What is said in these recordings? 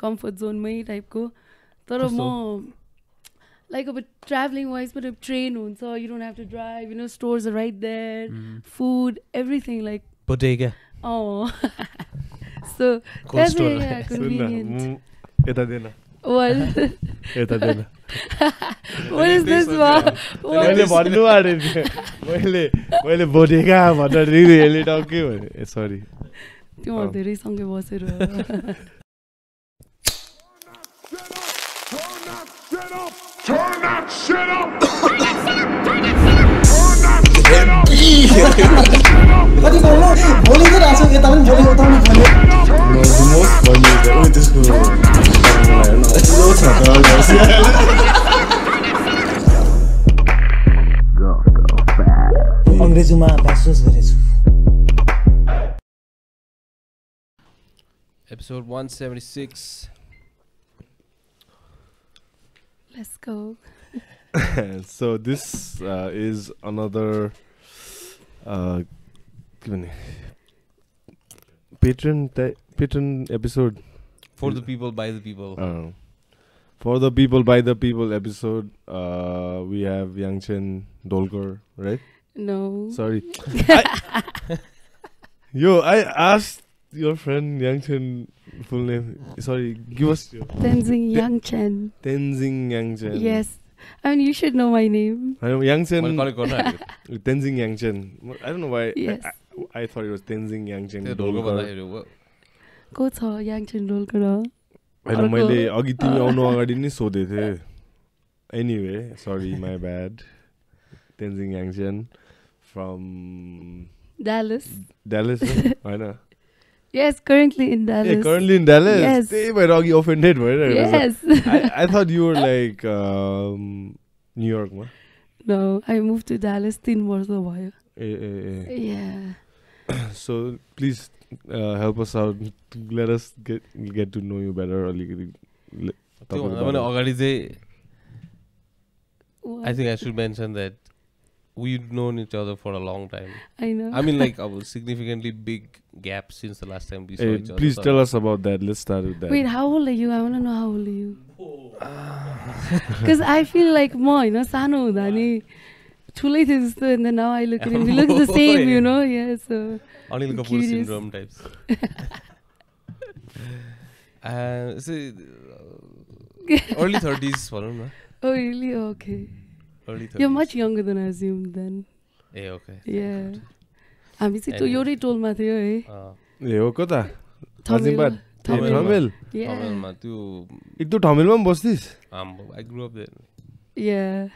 Comfort जोनमै टाइपको तर म लाइक अब ट्राभलिङ वाइज पनि ट्रेन हुन्छ you don't have to drive you know stores are right there food everything like bodega so that's convenient यता then well यता then what is this one मैले भन्नु आँटेको थिएँ मैले बोटेगा भनेर रियली टक्कै भने सरी त्यो धेरै सँगै बसेर Turn that shit up! कति बोल्नु बोली त राछौ यता पनि बोली उता पनि बोल्यो मोस्ट भन्नु ओ त्यसको लो छ त अंग्रेजीमा ब्याचलर्स गरेछु episode 176 let's go so this is another patron episode for the people by the people. For the people by the people episode. We have Yangchen Dolkar, right? No. Sorry. I asked your friend Yangchen full name. Sorry, give us your Tenzing Yangchen. Tenzing Yangchen. Yes. I mean, you should know my name. I know Yangchen. Tenzing Yangchen. I don't know why. Yes. I thought it was Tenzing Yangchen Dolkar. को छ Yangchen Dolkar? हैन मैले अघि तिमी आउनु अगाडि नै सोधे थिए anyway sorry my bad Tenzing Yangchen from Dallas हैन yes currently in Dallas currently in Dallas yes त्यही भएर अघि offended भइरहेको yes I thought you were like New York ma no I moved to Dallas 3 वर्ष भयो yeah so please help us out let us get to know you better अलिकति अगाडि चाहिँ I think I should mention that we've known each other for a long time. I know. I mean, like a significantly big gap since the last time we saw each other. Please tell us about that. Let's start with that. Wait, how old are you? I want to know how old are you. Because I feel like more, you know, sano huda ni chulai thiye jasto and then now I look at him. We look the same, you know. Yeah, so. Anil Kapoor syndrome types. Early 30s, na? Oh, really? Okay. Early 30s. You're much younger than I assumed then. Yeah, okay. Yeah. हामी चाहिँ त्यो एउटै टोलमा थियो है ए हो कता ठमेल ठमेल ठमेलमा त्यो एक दो ठमेलमा पनि बस्दिस I grew up there. Yeah.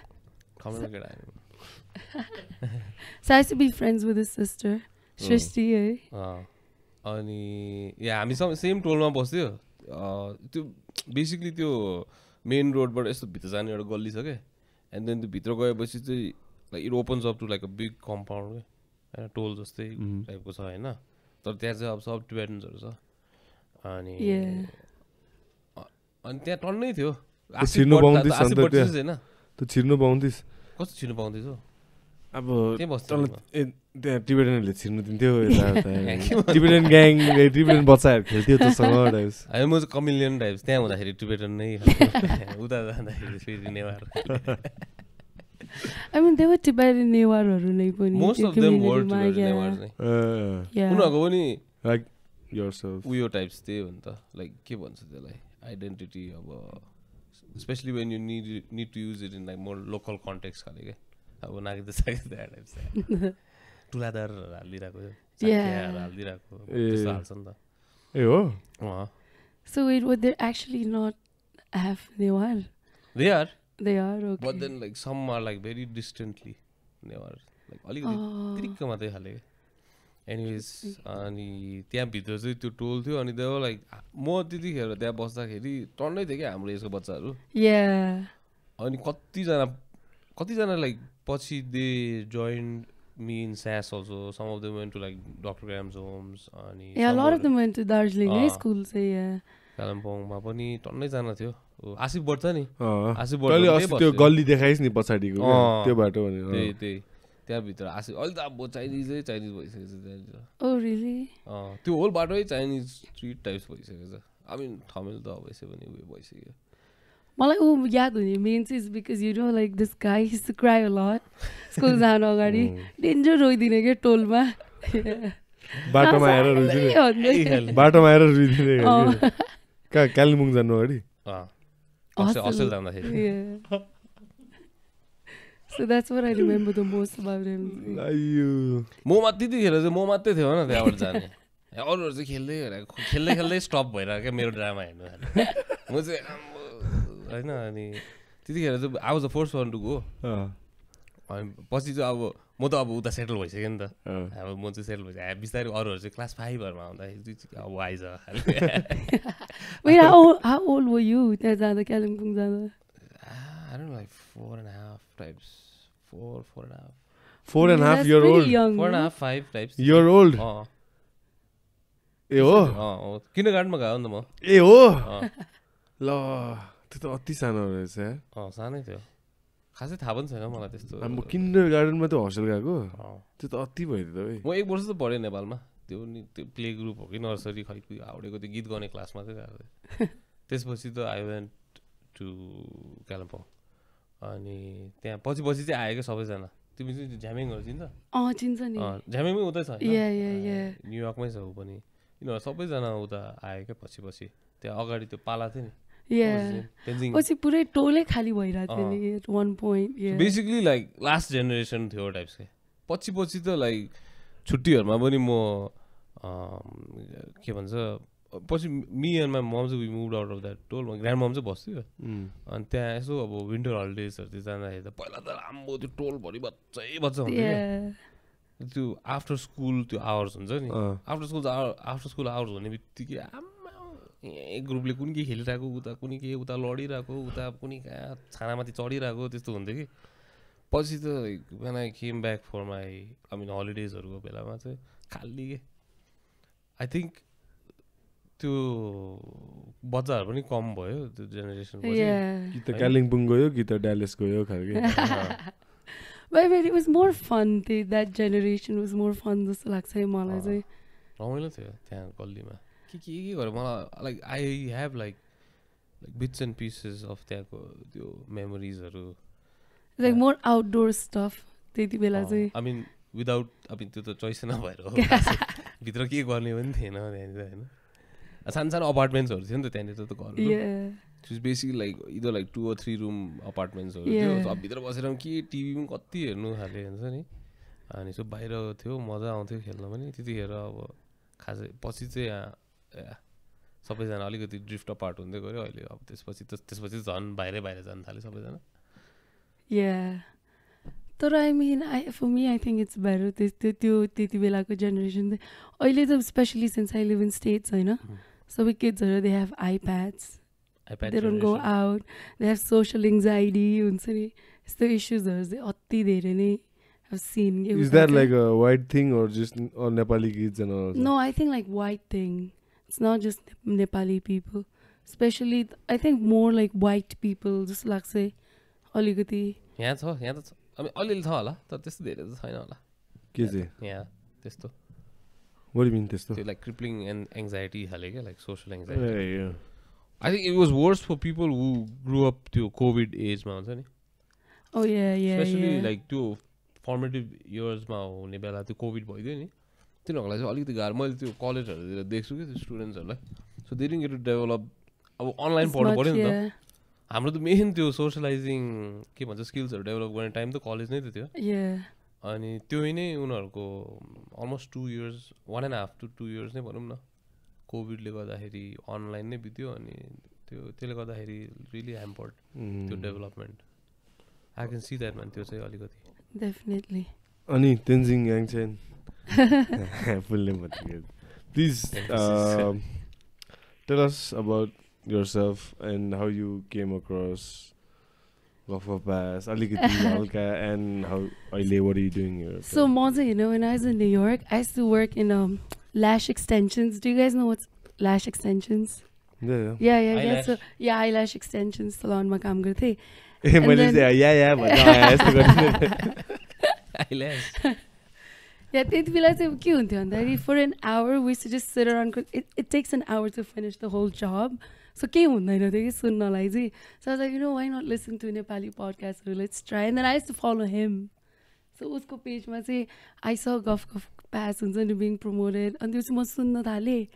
Thamel केटा So I used to be friends with his sister Shrishti है अनि या हामी सेम टोलमा बस्थ्यो त्यो बेसिकली त्यो मेन रोडबाट यस्तो भित्र जाने एउटा गल्ली छ के एन्ड देन त्यो भित्र गएपछि चाहिँ like it opens up to like a big compound के होइन टोल जस्तै टाइपको छ होइन तर त्यहाँ चाहिँ अब सब टिबेटन्सहरू छ अनि त्यहाँ टन्नै थियो छिर्नु पाउँदिस होइन त छिर्नु पाउँदिस कस्तो छिर्नु पाउँदैछ अब त्यहाँ टिबेटनहरूले छिर्नु दिन्थ्यो टिबेटन ग्याङ टिबेटन बच्चाहरू खेल्थ्यो त्योसँग होइन म चाहिँ कमिलियन टाइप्स त्यहाँ हुँदाखेरि टिबेटन नै उता जाँदाखेरि फेरि Newar I mean, they were Tibetan नेवारहरू नै पनि most of them were Newar नै उनीहरूको पनि like yourself उयो टाइप्स त्यही हो नि त लाइक के भन्छ त्यसलाई आइडेन्टिटी अब especially when you need to use it in like more local context खाले क्या अब नागिँदा सागिँदा टाइप्स टुलादार हालिदिरहेको हालिदिरहेको त्यस्तो हाल्छ नि त ए हो So wait, would they actually not have Newar? They are okay. But then like some are like very distantly Newar like अलिकति तिरिक्क मात्रै खाले एनिवेज अनि त्यहाँ भित्र चाहिँ त्यो टोल थियो अनि त्यो लाइक म त्यतिखेर त्यहाँ बस्दाखेरि टन्नै थियो क्या हाम्रो यसको बच्चाहरू अनि कतिजना लाइक पछि they joined me in SAS also. Some of them went to like Dr. Graham's homes अनि a lot of them went to Darjeeling school say कालिम्पोङमा पनि टन्नै जाना थियो आसिफ बढ्छ नि आसिफ बढ्छ त्यो गल्ली देखाइस नि पछाडीको त्यो बाटो भने त्यही त्यहाँ भित्र आसिफ अहिले त अब चाइनिजै चाइनिज भइसकेछ त्यहाँनिर oh really त्यो होल बाटोै चाइनिज स्ट्रिट टाइप्स भइसकेछ I mean तमिल त अब यसै पनि उयो भइसक्यो मलाई याद हुने मेन चाहिँ because you know like this guy his to cry a lot school जानु अगाडि डेन्जर रोइदिने क्या टोलमा बाटोमा आएर रुइदिने कहाँ कालिम्पोङ जानु अगाडि हस्टेल जाँदाखेरि So that's what I remember the most about him. म त्यतिखेर चाहिँ म मात्रै थियो न त्यहाँबाट जाने अरूहरू चाहिँ खेल्दै स्टप भइरहेको क्या मेरो ड्रामा हेर्नु म चाहिँ होइन अनि त्यतिखेर चाहिँ I was the first one to go अनि पछि चाहिँ अब म त अब उता सेटल भइसक्यो नि त अब म चाहिँ सेटल भइसक्यो बिस्तारै अरूहरू चाहिँ क्लास 5हरूमा आउँदाखेरि अब आइज Wait, how old were you त्यहाँ जाँदा कालिम्पोङ जाँदा? I don't know, like 4.5 types. 4.5. 4.5 year old. 4.5, 5 types. Year old. ए हो किन्डरगार्टनमा गयो नि त म ए हो ल त्यो त अति सानो रहेछ यार सानै थियो खासै थाहा पनि छैन मलाई त्यस्तो म किन्डरगार्टनमा त हस्टेल गएको त्यो त अति भयो त भाइ म 1 वर्ष त पढेँ नेपालमा त्यो नि त्यो प्ले ग्रुप हो कि नर्सरी खै हाउडेको त्यो गीत गाउने क्लासमा चाहिँ गएको त्यसपछि त आई वेन्ट टु कालिम्पोङ अनि त्यहाँ पछि चाहिँ आयो क्या सबैजना तिमी चाहिँ झ्यामिङहरू चिन्छ चिन्छ नि झ्यामिङमै उतै छ न्युयोर्कमै छ ऊ पनि यिनीहरू सबैजना उता आयो क्या पछि त्यहाँ अगाडि त्यो पाला थियो नि पछि पुरै टोलै खाली भइरहेको थियो नि at one point basically like last generation थियो टाइप्स के पछि त लाइक छुट्टीहरूमा पनि म के भन्छ पछि मी एन्ड माई मम चाहिँ move out of that toll grand मम चाहिँ बस्थ्यो अनि त्यहाँ यसो अब विन्टर हलिडेजहरूतिर जाँदाखेरि त पहिला त राम्रो त्यो टोलभरि बच्चै बच्चा हुन्थ्यो त्यो आफ्टर स्कुल त्यो आवर्स हुन्छ नि आफ्टर स्कुल आवर्स हुने बित्तिकै एक ग्रुपले कुनै के खेलिरहेको उता कुनै के उता लडिरहेको उता कुनै कहाँ छानामाथि चढिरहेको त्यस्तो हुन्थ्यो कि पछि त when I came back for my I mean हलिडेजहरूको बेलामा चाहिँ खाली के आई थिङ्क त्यो बच्चाहरू पनि कम भयो त्यो जेनेरेसन कि त कालिम्पोङ गयो कि त ड्यालेस गयो खालके But it was more fun. That generation was more fun जस्तो लाग्छ मलाई चाहिँ रमाइलो थियो त्यहाँ गल्लीमा के गरेँ मलाई like I have like bits and pieces of त्यहाँको त्यो मेमोरिजहरू लाइक मोर आउटडोर स्टफ त्यति बेला चाहिँ आई मिन विदाउट अब त्यो त चोइस नभएर हो भित्र के गर्ने पनि थिएन त्यहाँनिर होइन सानो अपार्टमेन्ट्सहरू थियो नि त त्यहाँनिर त घर basically like either like 2 or 3 room अपार्टमेन्ट्सहरू थियो अब भित्र बसेर पनि के टिभी पनि कति हेर्नु खाले हुन्छ नि अनि यसो बाहिर थियो मजा आउँथ्यो खेल्न पनि त्यतिखेर अब खासै पछि चाहिँ सबैजना अलिकति ड्रिफ्ट अपार्ट हुँदै गयो अहिले अब त्यसपछि झन् बाहिर जान थाल्यो सबैजना तर I mean for me I think it's better त्यो त्यति बेलाको जेनेरेसन चाहिँ अहिले त especially since I live in States होइन सबै किड्सहरू they have iPads they don't go out, they have social anxiety हुन्छ नि यस्तो इस्युजहरू चाहिँ अति धेरै नै I've seen. Is that like a white thing or just or Nepali kids and all? No, I think like white thing. It's not just Nepali people. Especially I think more like white people just like say अलिकति यहाँ त I mean अलिअलि छ होला तर त्यस्तो धेरै त छैन होला के चाहिँ यहाँ त्यस्तो What do you mean त्यस्तो? Like crippling and anxiety खाले के like social anxiety. Yeah. I think it was worse for people who grew up to COVID age मा हुन्छ नि. Oh yeah. Especially like त्यो formative years मा हुने बेला त्यो COVID भइदियो नि. तिनीहरूलाई चाहिँ अलिकति गाह्रो मैले त्यो कलेजहरुतिर देख्छु कि त्यो स्टुडेन्ट्सहरुलाई. So they didn't get to develop अब अनलाइन पढ्नु पर्यो नि त. हाम्रो त मेन त्यो सोशलाइजिङ के भन्छ स्किल्सहरु डेभलप गर्ने टाइम त कलेज नै त थियो. अनि त्यो नै उनीहरुको अलमोस्ट 2 years 1.5 to 2 years नै भनौं न कोभिडले गर्दाखेरि अनलाइन नै बित्यो अनि त्यसले गर्दाखेरि रियली ह्याम्पर्ड त्यो development I can see that man त्यो चाहिँ अलिकति डेफिनेटली अनि तेन्जिङ याङचेन फुल नेम बताइए please tell us about yourself and how you came across Gopher Pass alikati halka and how what are you doing here? So Monza, you know, when I was in New York, I used to work in lash extensions. Do you guys know what's lash extensions? Yeah. So eyelash extensions salon ma kaam garte the. Eyelash. Yeah, त्यति बेला चाहिँ के हुन्थ्यो भन्दाखेरि for an hour we used to just sit around. It takes an hour to finish the whole job. So केही हुँदैन थियो कि सुन्नलाई चाहिँ. So I was like, why not listen to Nepali podcast? Let's try. And then I used to follow him. So उसको पेजमा चाहिँ I saw Guf Pass हुन्छ नि being promoted. अनि त्यो चाहिँ म सुन्न थालेँ.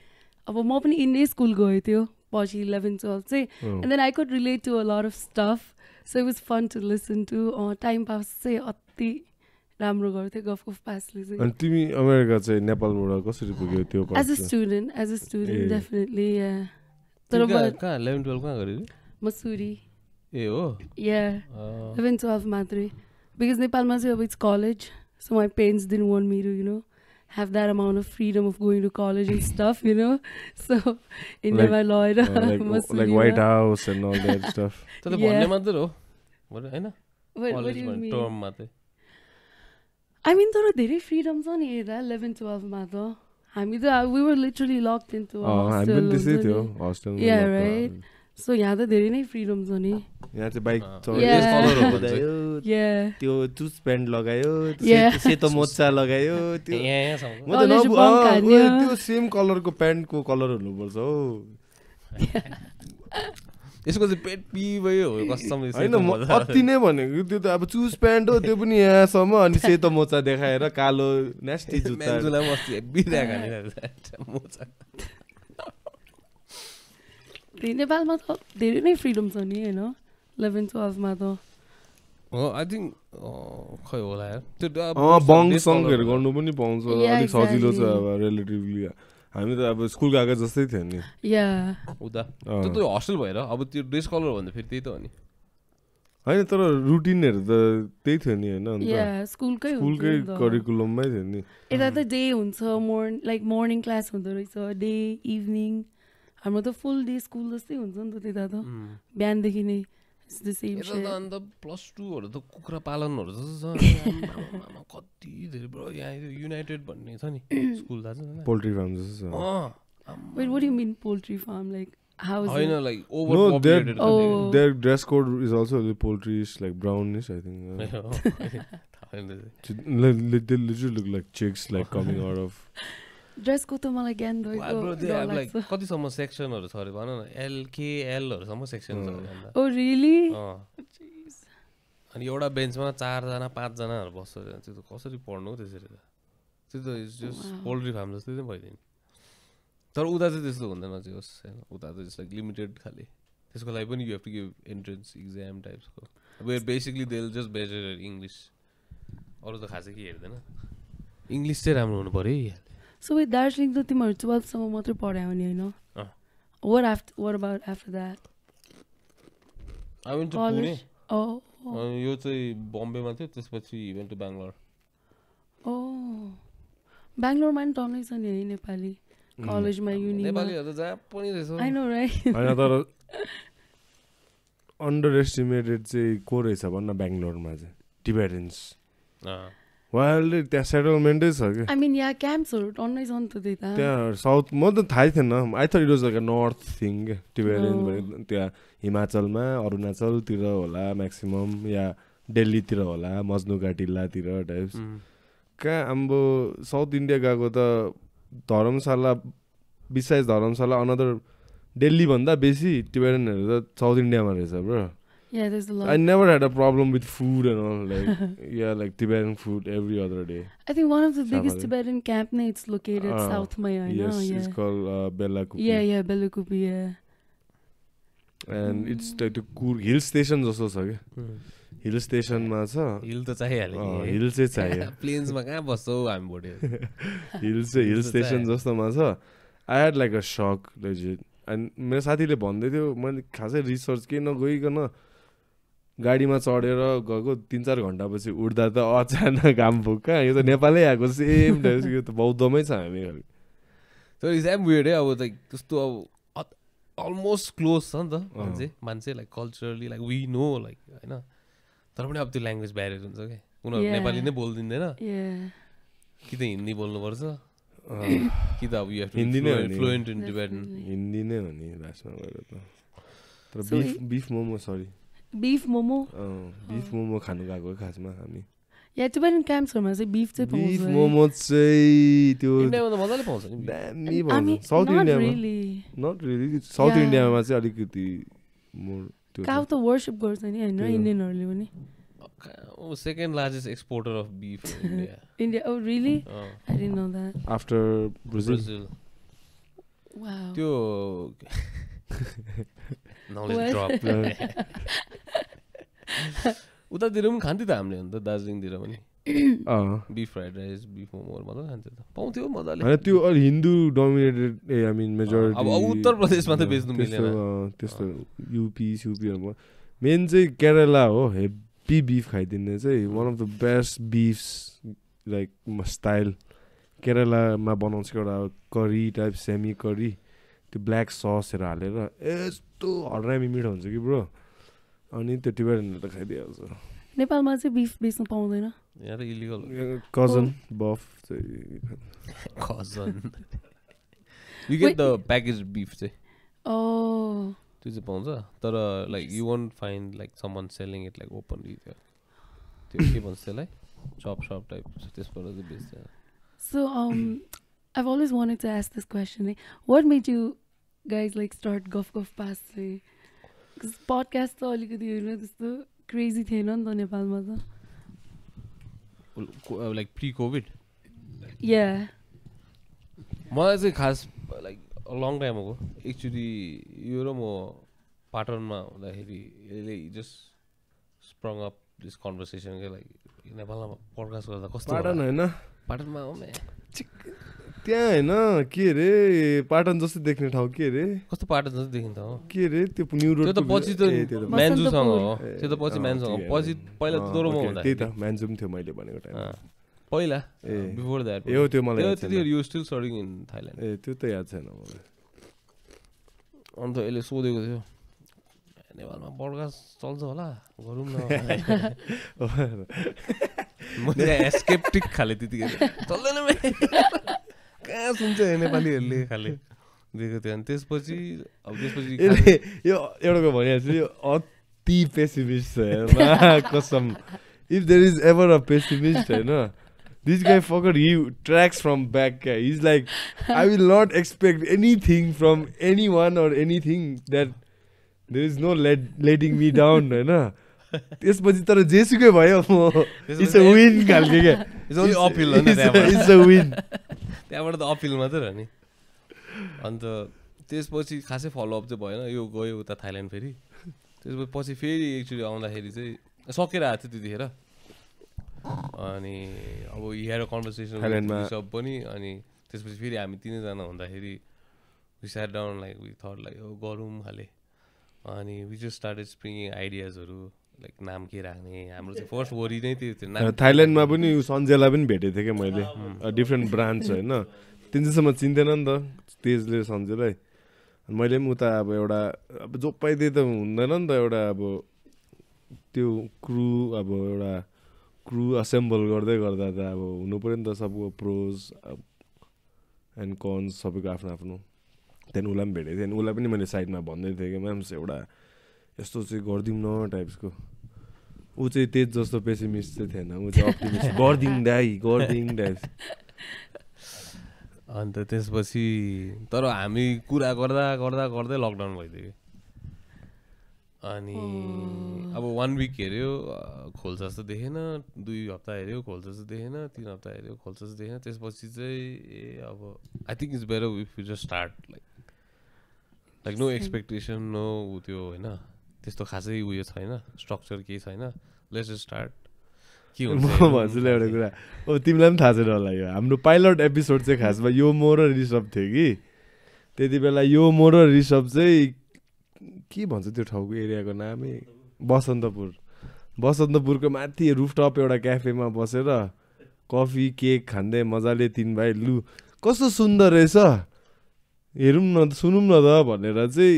अब म पनि इन्डिया स्कुल गएको थियो पछि 11-12 चाहिँ. And then I could relate to a lot of stuff. So it was fun to listen to. Time pass चाहिँ अति राम्रो गर्थ्यो गफ पासले चाहिँ. अनि तिमी अमेरिका चाहिँ नेपालबाट कसरी पुग्यौ त्यो pass? As a student definitely yeah. तर कहाँ 11-12 कहाँ गरे? मसुरी. ए हो? Yeah. 11-12 मात्रै. Because नेपालमा चाहिँ अब it's college. So my parents didn't want me to, have that amount of freedom of going to college and stuff, So इन्डियामा लगेर like White House and all that stuff. तर भन्ने मात्र हो हैन? What do you mean? Term मात्रै. I mean तर धेरै freedom छ नि यता 11-12 मा त. हामी त we were literally locked into a hostel. हामी पनि त्यसै थियो hostel. Yeah, right. So यहाँ त धेरै नै freedom छ नि. यहाँ चाहिँ बाइक चलायो. Yeah. त्यो जुस प्यान्ट लगायो, सेतो मोजा लगायो, त्यो त्यो सेम कलरको प्यान्टको कलर हुनुपर्छ हो. यसको चाहिँ पेट पिभयो हो कसम हैन म अति नै भनेको त्यो त अब चुज प्यान्ट हो त्यो पनि यहाँसम्म अनि सेतो मोजा देखाएर कालो नेस्टी जुत्ता मेन्जुलाई मस्ती बिरा खाने मोजा. नेपालमा त धेरै नै फ्रिडम छ नि हैन 11-12 मा त. आई थिंक खै होला यार त्यो बङ सङहरु गर्नु पनि पाउँछ अलिक सजिलो छ अब रिलेटिभली. हामी त अब स्कुल गएको जस्तै थियो नि. या उदा त्यो हस्टेल भएर अब त्यो ड्रेस कलर भन्दा फेरि त्यही त हो नि. हैन तर रुटिनहरु त त्यही थियो नि हैन. अन्त या स्कुलकै करिकुलममै थियो नि. एता त डे हुन्छ मर्निङ क्लास हुँदो रहेछ डे इभिनिङ. हाम्रो त फुल डे स्कुल जस्तै हुन्छ नि त त्यता त बिहानदेखि नै. अन्त +2हरु त कुखुरा पालनहरु जस्तो छ. कति धेरै ब्रो यहाँ युनाइटेड भन्ने छ नि स्कुल थाहा छ? पोल्ट्री फार्म जस्तो छ. Wait, what do you mean poultry farm? Like how is it? Like overpopulated. Their dress code is also poultry-ish, like brownish, I think. They literally look like chicks, like coming out of. Dress को त मलाई ज्ञान भएको कति सम्म सेक्सनहरु छ अरे भन न LKL हरु सम्म सेक्सन छ. Oh really? अनि एउटा बेन्चमा 4 जना 5 जनाहरु बस्छ. त्यो त कसरी पढ्नु हो त्यसरी त? त्यो त इज जस्ट पोल्ट्री फार्म जस्तै नै भइदिन्छ. तर उता चाहिँ त्यस्तो हुँदैन जस हैन. उता त जस्ट लाइक लिमिटेड खाली. त्यसको लागि पनि you have to give entrance exam टाइप्सको. Where basically they will just major English. अरु त खासै के हेर्दैन. इंग्लिश चाहिँ राम्रो हुनु पर्यो. So with Darjeeling त तिमीहरु 12 सम्म मात्रै पढ्यौ नि हैन? What about after that? I went to Pune. यो चाहिँ बम्बेमा थियो त्यसपछि went to Bangalore. Bangalore मा नि टर्नै छ नि है नेपाली कलेजमा युनिमा. नेपालीहरु त जहाँ पनि रहेछ. I know right. हैन तर अन्डर एस्टिमेटेड चाहिँ को रहेछ भन्न बेंगलोरमा चाहिँ टिबेटन्स. वाइल्ड त्यहाँ सेटलमेन्टै छ कि. I mean yeah क्याम्प्सहरु टर्नै छ नि त त्यता. त्यहाँ साउथ म त थाहै थिएन. I thought it was like a north thing के टिबेटन भने त्यहाँ हिमाचलमा अरुणाचलतिर होला म्याक्सिमम या दिल्लीतिर होला मजनु घाटिलातिर टाइप्स. कहाँ हाम्रो साउथ इन्डिया गएको त धर्मशाला बिसाइज धर्मशाला अनदर दिल्ली भन्दा बेसी टिबेटनहरु त साउथ इन्डियामा रहेछ bro. Yeah, there's a lot. I never had a problem with food and all. Like like Tibetan food every other day. I think one of the biggest Tibetan camp it's located south Maya. Yes, it's called Belakupi. Yeah, Belakupi. Yeah. And it's like the cool hill station also छ के. Hill स्टेशनमा छ. Hill त चाहिहाल्यो. Hill चाहिँ चाहियो. प्लेन्समा कहाँ बस्छौ हामी बोड्यो. Hill station जस्तोमा छ. I had like a shock legit. And मेरो साथीले भन्दै थियो मैले खासै रिसर्च के नगइकन गाडीमा चढेर गएको 3-4 घण्टापछि उड्दा त अचानक घाम फुक्का यो त नेपालै आएको सेम टाइप्स यो त बौद्धमै छ हामी. So it's damn weird अब लाइक त्यस्तो अब अलमोस्ट क्लोज छ नि त मान्छे like culturally like we know like हैन. तर पनि अब त्यो ल्याङ्ग्वेज ब्यारियर हुन्छ के. उनीहरु नेपाली नै बोल्दिदैन. कि त हिन्दी बोल्नुपर्छ कि त अब you have to fluent in Tibetan. Hindi नै हो नि लास्टमा गएर त. तर beef momo sorry beef momo beef momo खानु गएको खासमा हामी. या टिबेटन क्याम्प्सहरुमा चाहिँ बीफ चाहिँ पाउँछ बिफ मोमो चाहिँ त्यो इन्डियामा त मजाले पाउँछ नि दामी पाउँछ साउथ इन्डियामा नट रियली साउथ इन्डियामा चाहिँ अलिकति मोर त्यो काउ त वर्शिप गर्छ नि हैन इन्डियनहरुले पनि second largest exporter of beef India oh really I didn't know that after Brazil wow त्यो नलेज ड्रप उतातिर पनि खान्थ्यो त हामीले अन्त दार्जिलिङतिर पनि बीफ फ्राइड राइस बीफ मोमोहरू मजाले खान्थ्यो त पाउँथ्यो मजाले होइन त्यो अलि Hindu dominated I mean majority अब उत्तर प्रदेशमा त बेच्नु मिलेन त्यस्तो युपीहरूमा मेन चाहिँ केरला हो हेभी बिफ खाइदिने चाहिँ one of the best beefs like style केरलामा बनाउँछ एउटा करी टाइप सेमी करी त्यो ब्ल्याक ससहरू हालेर यस्तो हड्रामी मिठो हुन्छ कि ब्रो अनि त्यो टिबेटनले त खाइदिइहाल्छ नेपालमा चाहिँ बिफ बेच्नु पाउँदैन यहाँ त illegal cause buff cause you get the package beef चाहिँ त्यो चाहिँ पाउँछ तर like you won't find like someone selling it like openly त्यो के भन्छ त्यसलाई चप टाइप त्यसबाट चाहिँ बेच्छ So I've always wanted to ask this question. What made you guys like start Guff Pass? Because podcast to alikati हैन त्यस्तो crazy थिएन नि त नेपालमा त like pre-COVID. Yeah. मलाई चाहिँ खास like a long time ago actually यो र म पाटनमा हुँदाखेरि यसले just sprung up this conversation के like नेपालमा podcast गर्दा कस्तो पाटन हैन पाटनमा हो म त्यहाँ हैन के रे पाटन जस्तो देख्ने ठाउँ के रे कस्तो पाटन जस्तो देखिन्छ हो के रे त्यो न्यू रोड त्यो त पछि त म्यान्जुसँग हो त्यो त पछि म्यान्जुसँग पछि पहिला त दोरोमा हुँदा त्यही त म्यान्जु पनि थियो मैले भनेको टाइम पहिला बिफोर दैट ए त्यो मलाई you still studying in Thailand uh त्यो त याद छैन मलाई अन्त यसले सोधेको थियो नेपालमा पडकास्ट चल्छ होला गरौँ न म स्केप्टिक खाले त्यतिखेर चल्दैन कहाँ सुन्छ नेपालीहरूले खाले दिएको थियो अनि त्यसपछि यो एउटाको भनिहाल्छु यो अति पेसिमिस्ट छ कसम if there is ever a pessimist हैन this guy fucker he tracks from back he's like I will not expect anything from anyone or anything that there is no letting me down हैन त्यसपछि तर जेसुकै भयो म it's a win खालके के it's only uphill हो नि इट्स अ विन त्यहाँबाट त अपहिल मात्रै हो नि अन्त त्यसपछि खासै फलोअप चाहिँ भएन यो गयो उता थाइल्यान्ड फेरि त्यसपछि फेरि एक्चुअली आउँदाखेरि चाहिँ सकेर आएको थियो त्यतिखेर अनि अब यहाँ कन्भर्सेसन सब पनि अनि त्यसपछि फेरि हामी तिनैजना हुँदाखेरि we sat down like we thought like गरौँ खाले अनि वी जस्ट स्टार्टेड स्प्रिङिङ आइडियाजहरू लाइक नाम के राख्ने हाम्रो चाहिँ फर्स्ट वरि नै त्यो थियो थाइल्यान्डमा पनि सञ्जयलाई पनि भेटेको थिएँ क्या मैले डिफ्रेन्ट ब्रान्च होइन तिन दिनसम्म चिन्दैन नि त तेजले सञ्जयलाई मैले पनि उता अब एउटा अब जो पाइदिए त हुँदैन नि त एउटा अब त्यो क्रु असेम्बल गर्दै गर्दा त अब हुनु पऱ्यो नि त सबको प्रोज एन्ड कन्स सबैको आफ्नो आफ्नो त्यहाँदेखि उसलाई पनि भेटेको थिएँ अनि उसलाई पनि मैले साइडमा भन्दै थिएँ कि म्याम एउटा यस्तो चाहिँ गरिदिउँ न टाइप्सको ऊ चाहिँ तेज जस्तो पेसिमिस्ट चाहिँ थिएन ऊ चाहिँ अप्टिमिस्ट गरिदिउँ टाइप्स अन्त त्यसपछि तर हामी कुरा गर्दा लकडाउन भइदियो अनि अब 1 विक हेऱ्यो खोल्छ जस्तो देखेन 2 हप्ता हेऱ्यो खोल्छ जस्तो देखेन 3 हप्ता हेऱ्यो खोल्छ जस्तो देखेन त्यसपछि चाहिँ अब I think it's better if you just start like no expectation no त्यो होइन त्यस्तो खासै उयो छैन स्ट्रक्चर केही छैन लेट्स जस्ट स्टार्ट के हुन्छ म भन्छु ल एउटा कुरा तिमीलाई पनि थाहा छैन होला यो हाम्रो पाइलट एपिसोड चाहिँ खासमा यो म र ऋषभ थियो कि त्यति बेला यो म र ऋषभ चाहिँ के भन्छ त्यो ठाउँको एरियाको नामै बसन्तपुरको माथि रुफटप एउटा क्याफेमा बसेर कफी केक खाँदै मजाले 3 भाइ लु कस्तो सुन्दर रहेछ हेरौँ न सुनौँ न त भनेर चाहिँ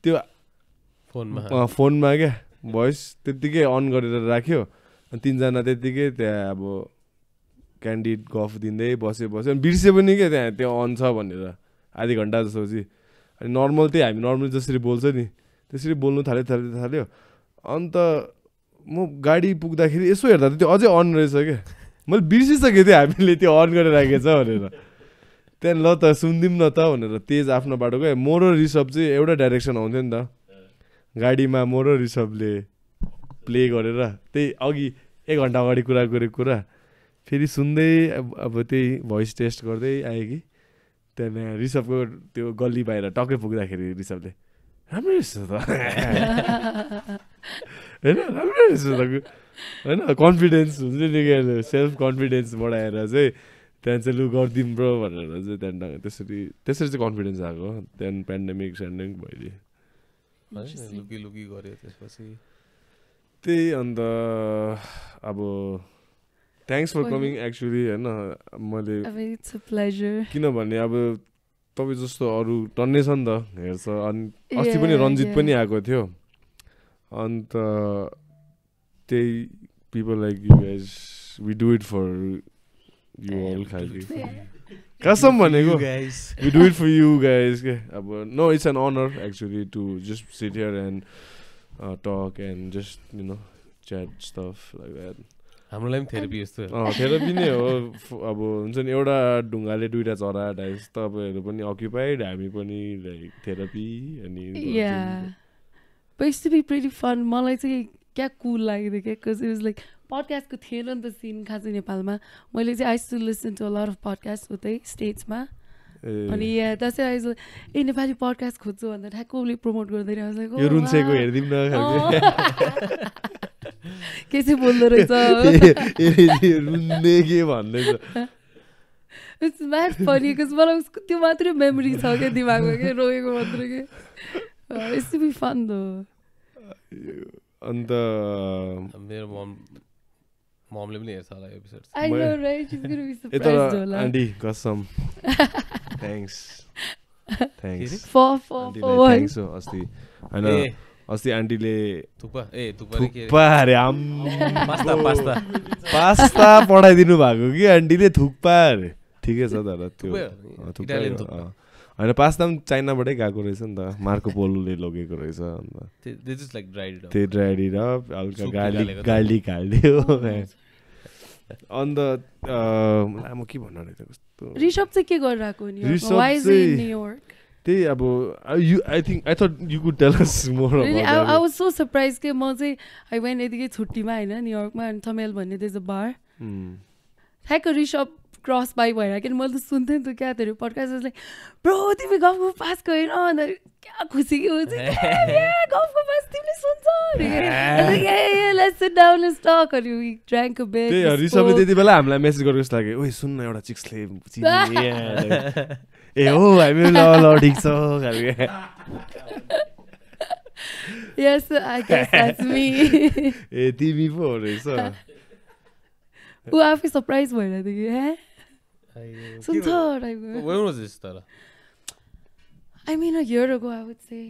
त्यो फोनमा क्या भोइस त्यत्तिकै अन गरेर राख्यो अनि 3 जना त्यत्तिकै त्यहाँ अब क्यान्डिड गफ दिँदै बस्यो अनि बिर्स्यो पनि क्या त्यहाँ त्यो अन छ भनेर आधी घन्टा जसोपछि अनि नर्मल त्यही हामी नर्मल जसरी बोल्छ नि त्यसरी बोल्नु थाल्यो अन्त म गाडी पुग्दाखेरि यसो हेर्दा त्यो अझै अन रहेछ क्या मैले बिर्सिसकेको थिएँ हामीले त्यो अन गरेर राखेको छ भनेर त्यहाँदेखि ल त सुनिदिउँ न त भनेर तेज आफ्नो बाटो गयो म र ऋषभ चाहिँ एउटा डाइरेक्सन आउँथ्यो नि त गाडीमा म र ऋषभले प्ले गरेर त्यही अघि 1 घन्टा अगाडि कुरा गरेको कुरा फेरि सुन्दै अब त्यही भोइस टेस्ट गर्दै आयो कि त्यहाँदेखि ऋषभको त्यो गल्ली बाहिर टक्कै पुग्दाखेरि ऋषभले राम्रो रहेछ त होइन राम्रो रहेछ त होइन कन्फिडेन्स हुन्छ नि सेल्फ कन्फिडेन्स बढाएर चाहिँ त्यहाँदेखि चाहिँ लु गरिदिउँ ब्रो भनेर चाहिँ त्यहाँदेखि त्यसरी चाहिँ कन्फिडेन्स आएको त्यहाँदेखि पेन्डेमिक भइदियो लुकी गऱ्यो त्यसपछि त्यही अन्त अब थ्याङ्क्स फर कमिङ एक्चुली होइन मैले किनभने अब तपाईँ जस्तो अरू टन्नै छ नि त हेर्छ अनि अस्ति पनि रन्जित पनि आएको थियो अन्त त्यही people like you guys we do it for you all खालि कसम भनेको we do it for you guys के अब no it's an honour actually to just sit here and talk and just you know chat stuff like that हामीलाई पनि therapy यस्तो therapy नै हो अब हुन्छ नि एउटा ढुङ्गाले 2टा चरा टाइप्स तपाईँहरू पनि अक्युपाइड हामी पनि लाइक थेरापी अनि मलाई चाहिँ क्या कुल लाग्यो क्या बिकज इट वाज लाइक पडकास्टको थिएन नि त सिन खासै नेपालमा मैले चाहिँ I to listen to a lot of podcast उतै स्टेट्समा अनि दसैँ आइज ए नेपाली पडकास्ट खोज्छु भन्दा ठ्याक्क उसले प्रमोट गर्दैन के चाहिँ बोल्दो रहेछ इट्स म्याड फनी बिकज मलाई उसको त्यो मात्रै मेमोरी छ क्या दिमागमा क्या रोएको मात्रै के इट्स बी फन दो अन्त मेरो ममले पनि हेर्छ होला episode I know right she is gonna be surprised होला आन्टी कसम थ्याङ्क्स फर थ्याङ्क्स अस्ति हैन अस्ति आन्टीले थुक्पा अरे पास्ता पठाइदिनु भएको कि आन्टीले थुक्पा अरे ठिकै छ तर त्यो होइन पास्ता पनि चाइनाबाटै गएको रहेछ नि त मार्को पोलोले लगेको रहेछ अन्त त्यही ड्राइड इट अप हल्का गार्लिक हाल्दियो अन्त म के भन्नु रहेछ कस्तो ऋषभ चाहिँ के गरिरहेको नि त्यही अब I thought you could tell us more I was so surprise के म चाहिँ आई वेन्ट यतिकै छुट्टीमा होइन न्युयोर्कमा अनि थमेल भन्ने देज अ बार ठ्याक्क ऋषभ क्रस बाई भएर किन मैले त सुन्थेँ नि त क्या धेरै पडकास्ट लाइक ब्रो तिमी गफको पास गएन अन्त क्या खुसी कि हुन्छ गफको पास तिमीले सुन्छ let's sit down and talk अनि वी ड्रान्क अ बिट ऋषभले त्यति बेला हामीलाई मेसेज गरेको जस्तो लाग्यो ओइ सुन्न एउटा चिक्सले ए हो हामी ल ठिक छ Yes, I guess that's me. ए तिमी पो हो रहेछ ऊ आफै सरप्राइज भएर थियो सुन्छ When was this तर I mean a year ago I would say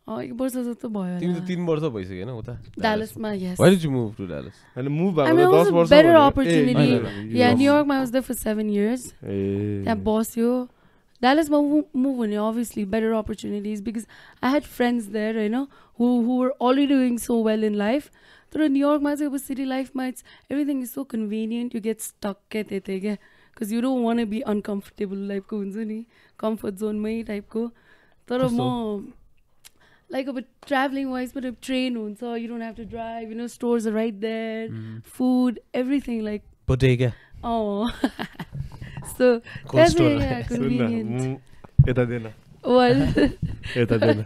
1 वर्ष जस्तो भयो तिमी त 3 वर्ष भइसक्यो हैन उता Dallasमा yes Why did you move to Dallas and move I mean, 10 वर्ष better opportunity yeah New York I was there for 7 years त्यहाँ बस्यो Dallas move on obviously better opportunities because I had friends there you know who were already doing so well in life but in New York my city life it's everything is so convenient you get stuck at it because you don't want to be uncomfortable like comfort zone my type ko but more like a traveling wise but a train so you don't have to drive you know stores are right there food everything like bodega oh so that's convenient eta dena what eta dena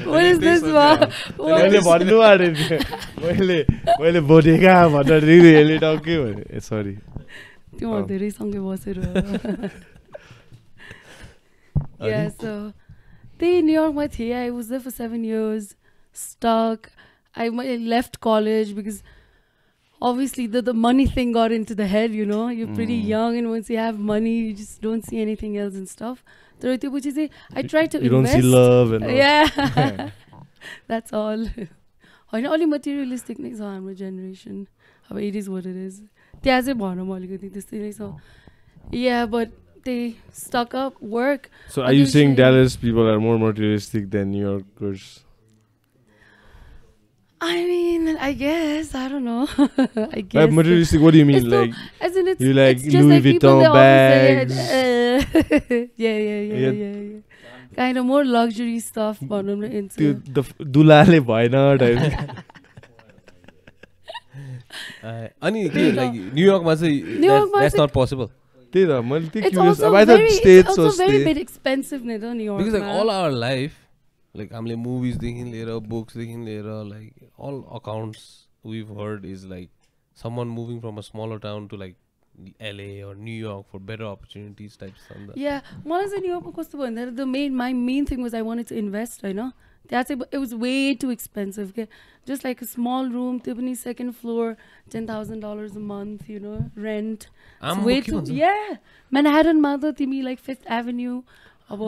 what is this one मैले भन्नु आरे मैले bodega भनेर really टक्कै भने sorry त्यो धेरै सँगै बसेर yeah so they New York my I was there for 7 years stuck I left college because obviously the money thing got into the head you know you're pretty young and once you have money you just don't see anything else and stuff I try to you invest don't see love and yeah that's all only materialistic things are our generation it is what it is yeah but they stuck up work so are you saying Dallas people are more materialistic than New Yorkers I mean, I guess I don't know. I guess. Materialistic, what do you mean? It's so- Like, as in it's, you like it's just Louis like people, Vuitton they bags? always say, yeah. Kind of more luxury stuff भनौँ न त्यो into. दुलाले भएन type अनि के like न्युयोर्कमा चाहिँ न्युयोर्कमा that's चाहिँ- not possible त्यही त मैले त्यो It's क्युरियस also अब I very, thought states it's also was very state. bit expensive नि त New York. because like all our life like हामीले मुभिजदेखि लिएर बुक्सदेखि लिएर like all accounts we've heard is like someone moving from a smaller town to like LA or New York for better opportunities type stuff. Yeah, मलाई चाहिँ न्युयोर्कमा कस्तो भयो भन्दाखेरि my main thing was I wanted to invest, होइन त्यहाँ चाहिँ it was way too expensive के just like a small room त्यो पनि second floor $10,000 a month, you know, rent. It's आम्बो, way के too, भन्छ? yeah. Manhattanमा त तिमी like Fifth Avenue अब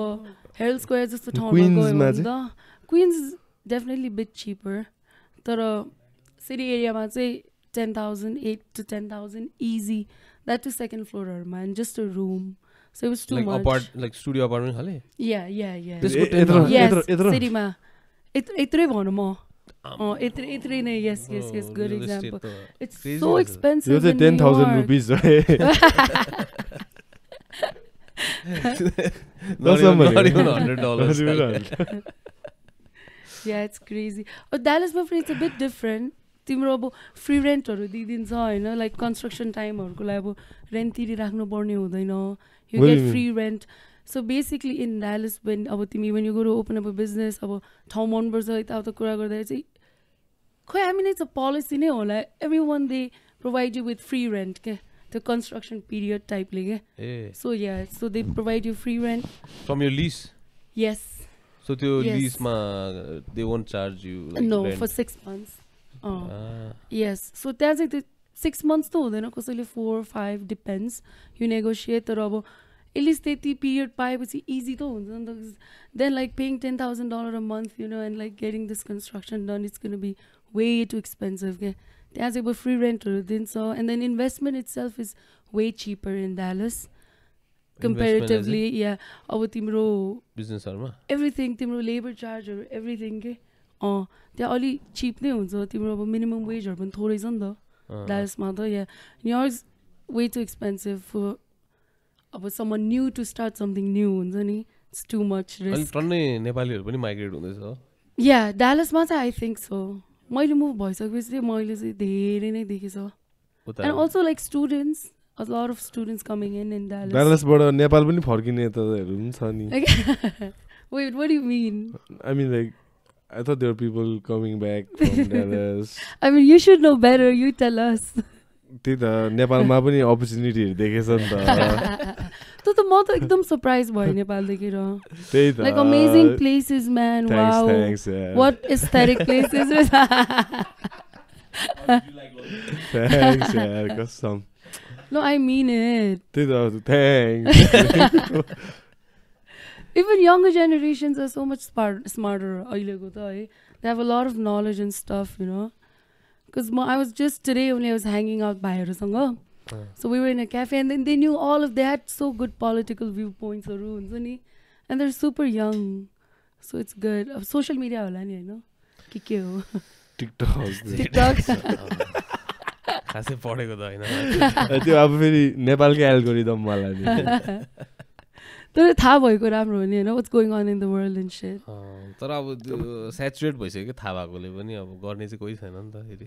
Herald Square जस्तो ठाउँमा Queensमा गयो भने चाहिँ? त Queens is definitely a bit cheaper तर city एरियामा चाहिँ 10,000, 8 to 10,000 easy. That to second floor and just a room. So it was too like much. like studio apartment खाले Yeah. त्यसको यत्रो Yes, यत्रो cityमा. Yत्रै भनौँ म. यत्रै नै, yes, good real estate example. त It's crazy so रहेछ। expensive यो चाहिँ in New 10,000 York. रुपिस हो है not even $100 $100 Yeah, it's crazy. Dallasमा फेरि it's a bit different. तिम्रो अब फ्री रेन्टहरू दिइदिन्छ होइन लाइक कन्स्ट्रक्सन टाइमहरूको लागि अब रेन्ट तिरिराख्नु पर्ने हुँदैन you What do you get mean? Free rent so basically in Dallas when अब तिमी when you go open up a business अब ठाउँ मनपर्छ यताउता कुरा गर्दाखेरि चाहिँ खोइ हामी नै चाहिँ पोलिसी नै होला everyone they provide you with free rent के त्यो कन्स्ट्रक्सन पिरियड टाइपले के uh so yeah so they provide you free rent from your lease yes so त्यो Yes. leaseमा they won't charge you like no rent. For 6 months Ah. Yes so त्यहाँ चाहिँ त्यो 6 months त हुँदैन कसैले 4-5 डिपेन्ड्स यु नेगोसिएट तर अब एटलिस्ट त्यति पिरियड पाएपछि इजी त हुन्छ नि त then like paying $10,000 a month you know and like getting this construction done it's going to be way too expensive के त्यहाँ चाहिँ अब फ्री रेन्टहरू दिन्छ and then investment itself is way cheaper in Dallas comparatively yeah अब तिम्रो बिजनेसहरुमा everything तिम्रो लेबर चार्जहरू एभ्रिथिङ के त्यहाँ अलि चिप नै हुन्छ तिम्रो अब मिनिमम वेजहरू पनि थोरै छ नि त ड्यालसमा त या New York way too expensive for अब someone new to start something new हुन्छ नि इट्स टु मच अलि रिस्क टन्नै नेपालीहरु पनि माइग्रेट हुँदैछ हो या ड्यालसमा चाहिँ आई थिङ्क सो मैले मुभ भइसकेपछि चाहिँ मैले चाहिँ धेरै नै देखेछ उता and also like students a lot of students coming in Dallas. डालसबाट नेपाल पनि फर्किने यताहरू पनि छ नि Wait, what do you mean? I mean like I thought there were people coming back from Dallas. I mean, you should know better. You tell us. त्यही त नेपालमा पनि अपर्च्युनिटीहरू देखेछ नि त त म त एकदम सरप्राइज भयो नेपाल देखेर त्यही त like amazing places man wow thanks what aesthetic places thanks यार कसम नो आई मिन इट त्यही त thanks Even younger generations are so much smarter अहिलेको त है they have a lot of knowledge and stuff you know because I was just today only I was hanging out भाइहरूसँग so we were in a cafe and then they knew all of they had so good political viewpoints हुन्छ नि and they're super young so it's good अब social media होला नि हैन के हो TikTok खासै पढेको त हैन त्यो अब फेरि नेपालकै एल्गोरिदम वाला नि तर थाहा भएको राम्रो हो नि हैन what's going on in the world and shit तर अब त्यो स्याचुरेट भइसक्यो के थाहा भएकोले पनि अब गर्ने चाहिँ कोही छैन नि त फेरि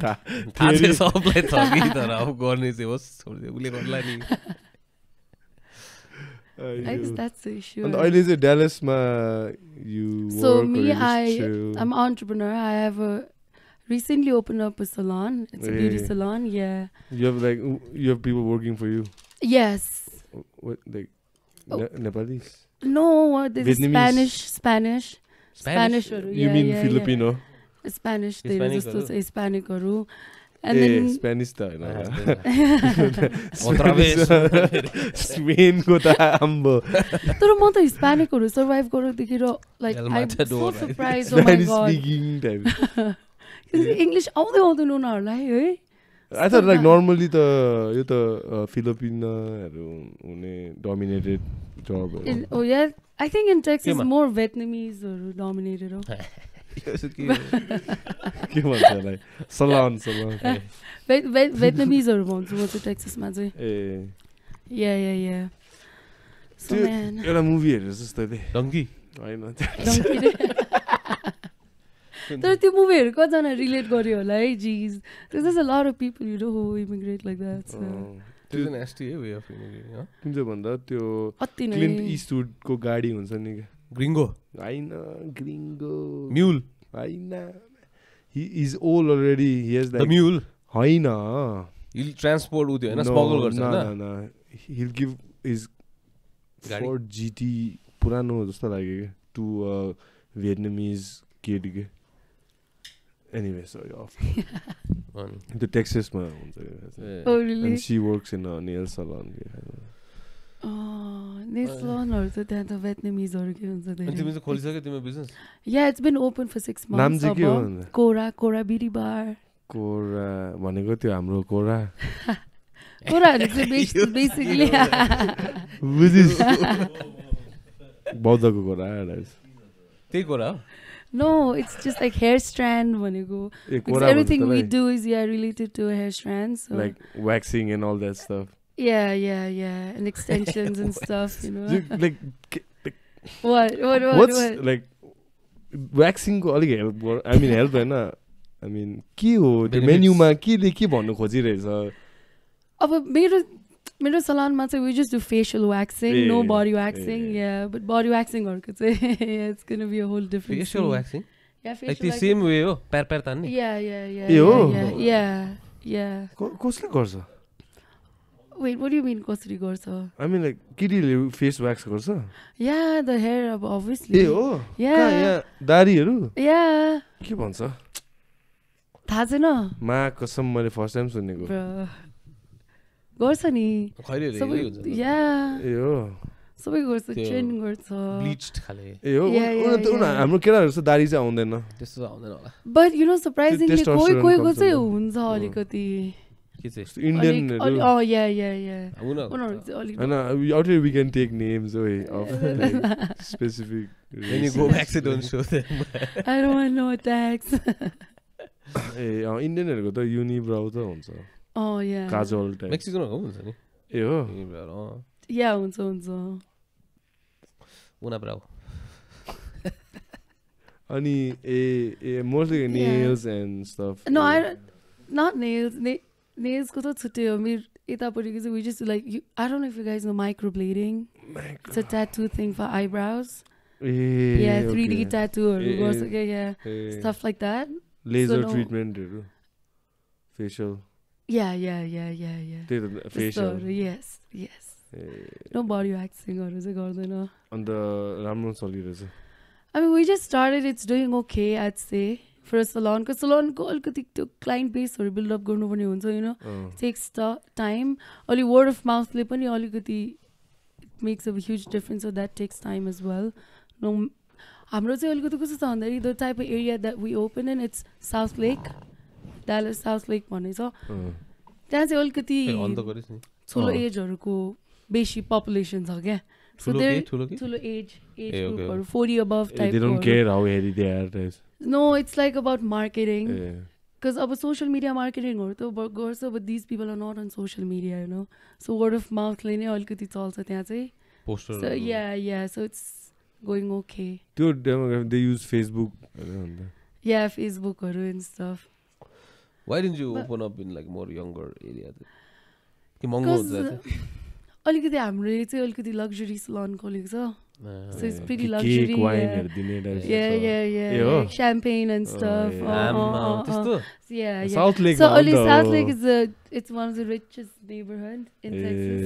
थाहा चाहिँ सबलाई छ कि तर अब गर्ने चाहिँ होस् छोडिदियो उसले गर्ला नि I guess that's the issue अन्त अहिले चाहिँ ड्यालसमा you so work or me you just chill? I'm an entrepreneur I have recently opened up a salon it's a beauty Hey. salon yeah You have people working for you. yes What like Oh. Nepalese? no there's Vietnamese? Spanish You mean Filipino? Spanish Hispanic धेरै जस्तो हरू? छ हिस्प्यानिकहरू and A then Spanish त होइन Otra vez. स्पेनको त आम्बो तर म त हिस्प्यानिकहरू सर्भाइभ गरेर देखेर like El I Matador, so right? Surprise oh my Spanish god speaking type English आउँदैन उनीहरूलाई है आई थट लाइक नर्मली त यो त फिलिपिनाहरू हुने डोमिनेटेड जब oh yeah I think in Texas केमा? more Vietnamese or dominated के भन्छ यसलाई सलान Vietnamese भन्छु म चाहिँ टेक्ससमा चाहिँ ए या So त्यो man एउटा मुभी हेरेर जस्तो थिएँ डङ्की होइन तर त्यो मुभीहरू कतिजना रिलेट गर्यो होला है जिज there's a lot of people you know who immigrate like that so त्यो चाहिँ nasty है वे अफ इमिग्रेटिङ कुन चाहिँ भन्दा त्यो अति नै क्लिन्ट इस्टवुडको गाडी हुन्छ नि ग्रिङ्गो होइन ग्रिङ्गो म्युल होइन he is old already he has the like म्युल होइन हिल ट्रान्सपोर्ट उ त्यो होइन स्मगल गर्छ होइन he'll give his गाडी? Ford GT पुरानो जस्तो लाग्यो क्या टु Vietnamese kid के anyway sorry off अनि त्यो टेक्ससमा हुन्छ Oh really? and she works in a nail salon नेसलनहरू त त्यहाँ त Vietnameseहरू के हुन्छ अनि धेरै तिमी चाहिँ खोलिसक्यो तिम्रो business Yeah, it's been open for 6 months. नाम चाहिँ के हो भन्दा? Cora Beauty Bar. कोरा भनेको त्यो हाम्रो कोरा Cora चाहिँ basically बुझिस् बौद्धको कोरा त्यही कुरा हो No, it's just like hair strand भनेको. ए Because Quora everything we do is related to hair strands. So like waxing and all that stuff yeah, and extensions and stuff, you know. like What? what's like waxing को अलिक help I mean help हैन I mean के हो त्यो Benefits. मेन्युमा के भन्नु खोजिरहेछ अब मेरो salonमा चाहिँ we just do facial waxing, no body waxing. Yeah, but body waxing हरूको चाहिँ yeah, it's going to be a whole different facial scene. व्याक्सिङ Yeah, like facial त्यो waxing. सेम वे हो प्यार तान्ने Yeah. ए हो? Yeah. कसले गर्छ Wait, what do you mean कसरी गर्छ? I mean like केटीले फेस व्याक्स गर्छ Yeah, the hair obviously. ए हो Yeah. कहाँ यहाँ दाढीहरू Yeah. के भन्छ थाहा छैन? मा कसम मैले फर्स्ट टाइम सुनेको Bro. गर्छ नि. खैले सबै yeah. ए हो सबै गर्छ, त्यो ट्रेन गर्छ. ब्लिच्ड खाले ए हो Yeah. हाम्रो केटाहरू जस्तो दाढी चाहिँ आउँदैन त्यस्तो त आउँदैन होला But you know surprisingly testosterone कोहीको comes चाहिँ from हुन्छ अलिकति. के चाहिँ इन्डियनहरू Oh yeah. उनीहरू उनीहरू चाहिँ अलिक होइन out here we can take names of like specific When you go back to don't show them. I don't want no attacks. ए इन्डियनहरूको त युनिब्राउ त हुन्छ Oh yeah. काजल टाइप मेक्सिकनहरूको पनि हुन्छ नि ए हो Yeah, हुन्छ. उना ब्राउ अनि uh mostly nails and stuff No, not nails. Nails को त छुट्टै हो. मेरो यतापट्टिको चाहिँ we just do like I don't know if you guys know microblading. It's a tattoo thing for eyebrows. Yeah, 3D tattooहरू गर्छ क्या yeah. Stuff like that. Laser no- ट्रिटमेन्टहरू facial Yeah. त्यही त फेसियल त्यस्तोहरू, yes. No body waxingहरू चाहिँ गर्दैन. अन्त राम्रो चलिरहेछ I mean, we just started. It's doing okay, I'd say, for a salon. Because salon को अलिकति त्यो client base हरू build up गर्नुपर्ने हुन्छ, you know. Takes time. Only word of mouth ले पनि अलिकति makes a huge difference, so that takes time as well. No, हाम्रो चाहिँ अलिकति कस्तो छ भन्दाखेरि the type of area that we open in, it's South Lake, Dallas South Lake भन्ने छ. त्यहाँ चाहिँ अलिकति अन्त गरिस् नि ठुलो एजहरूको बेसी population छ क्या. So ठुलो they're के ठुलो के ठुलो age okay. group or 40 above type. they don't care how hairy they are guys. No, it's like about marketing. Because अब social media marketing हरू त गर्छ, but these people are not on social media, you know. So word of mouth ले नै अलिकति चल्छ त्यहाँ चाहिँ. Poster So yeah, so it's going okay. त्यो demographic they use Facebook Yeah, Facebook हरू and stuff. Why didn't you open up in like more younger area? कि महँगो हुन्छ अलिकति हाम्रो चाहिँ अलिकति luxury salon खोलेको छ. So it's pretty cake luxury. वाइनहरू दिने type Yeah. Like champagne and stuff. त्यस्तो Yeah. South Lake So only South Lake is it's one of the richest neighborhood in Texas.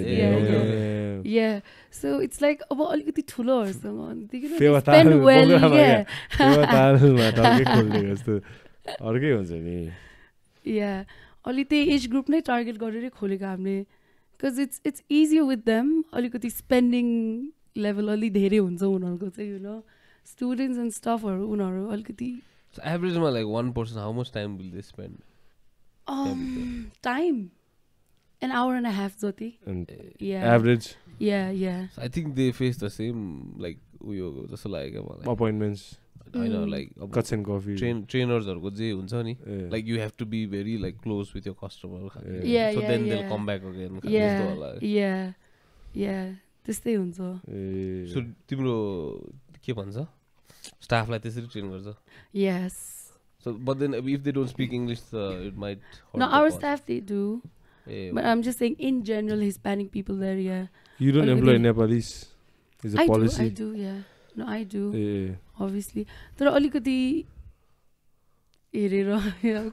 Yeah. So it's like अब अलिकति ठुलोहरूसँग they spend well. Yeah. फेवातालमा target खोल्ने जस्तो अर्कै हुन्छ नि Yeah. अलि त्यही एज ग्रुप नै टार्गेट गरेरै खोलेको हामीले. Because it's easier with them. अलिकति spending level अलि धेरै हुन्छ उनीहरूको चाहिँ, you know. Students and stuff हरू उनीहरू अलिकति So average ma like one person, how much time will they spend? Time. An hour and a half जति. Yeah. Average Yeah. So I think they face the same like उयो जस्तो लाग्यो क्या मलाई appointments होइन लाइक अब cuts and coffee ट्रेनर्सहरूको जे हुन्छ नि like you have to be very like close with your customer so then they come back again त्यस्तो होला त्यस्तै हुन्छ सो तिम्रो के भन्छ स्टाफलाई त्यसरी ट्रेन गर्छ यस So, but then if they don't speak English, it might hurt no the our cause. staff they do but I'm just saying in general Hispanic people there You don't employ Nepalis is a policy I do no I do obviously तर अलिकति हेरेर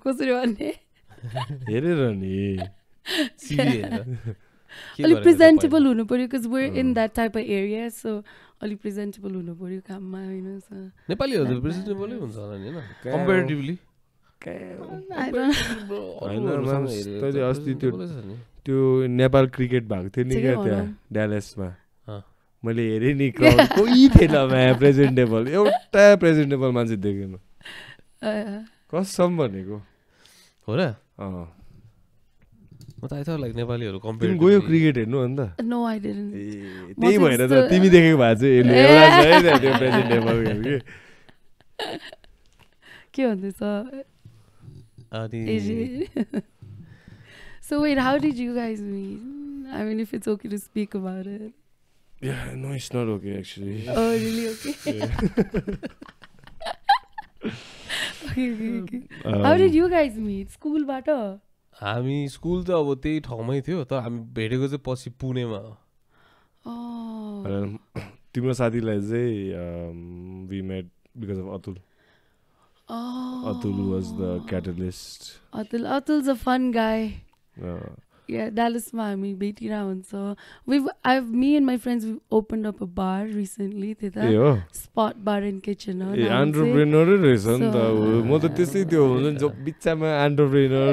कसरी भन्ने हेरेर नि अलिक presentable हुनु पर्यो because we're in that type of area so अलिक प्रेजेन्टेबल हुनु पर्यो काममा हैन सर नेपालीहरु त प्रेजेन्टेबलै हुन्छ होला नि हैन कम्पैरेटिभली तैले अस्ति त्यो नेपाल क्रिकेट भएको थियो नि क्या त्यहाँ ड्यालसमा मैले हेरेँ नि क्राउड कोही थिएन प्रेजेन्टेबल एउटा प्रेजेन्टेबल मान्छे देखेन कसम भनेको हो र म त आइ थट लाइक नेपालीहरु तिमी गयो क्रिकेट हेर्नु अन्त नो आई डिडन्ट त्यही भएर त तिमी देखेको भए चाहिँ हेर्नु एउटा छ है त्यो प्रेजेन्टेबल के भन्दैछ अनि So wait, how did you guys meet? I mean, if it's okay to speak about it. Yeah, no, it's not okay actually. Oh, really? Okay. okay. How did you guys meet? School bata? हामी school त अब त्यही ठाउँमै थियो तर हामी भेटेको चाहिँ पछि पुणेमा तिम्रो साथीलाई चाहिँ we met because of Atul. Atul was the catalyst. Atul's a fun guy. Yeah, Dallas Miami, Betira huncha. Me and my friends we've opened up a bar recently. Spot bar and kitchen. Entrepreneur रहेछ नि त म त त्यसै त्यो हुन्छ नि बिचमा एन्टरप्रेन्योर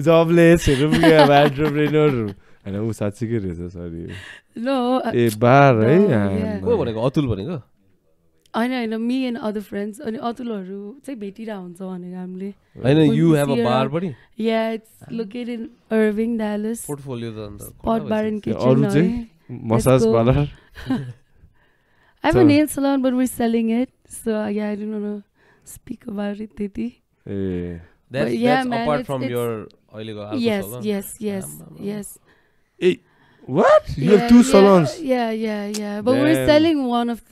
जबलेसहरु पनि अब एन्टरप्रेन्योर हैन उ साच्चै रहेछ सरी नो ए बार है को भनेको अतुल भनेको हैन me and other friends अनि अतुलहरु चाहिँ भेटिरा हुन्छ भनेको हामीले हैन you have a bar पनि yeah it's located in Irving Dallas portfolio त अन्त Spot bar and kitchen अरु चाहिँ massage parlour I have a nail salon but we're selling it so yeah I don't know to speak about it त्यति that's apart from your अहिलेको alcohol yes hey what you have two salons yeah but we're selling one of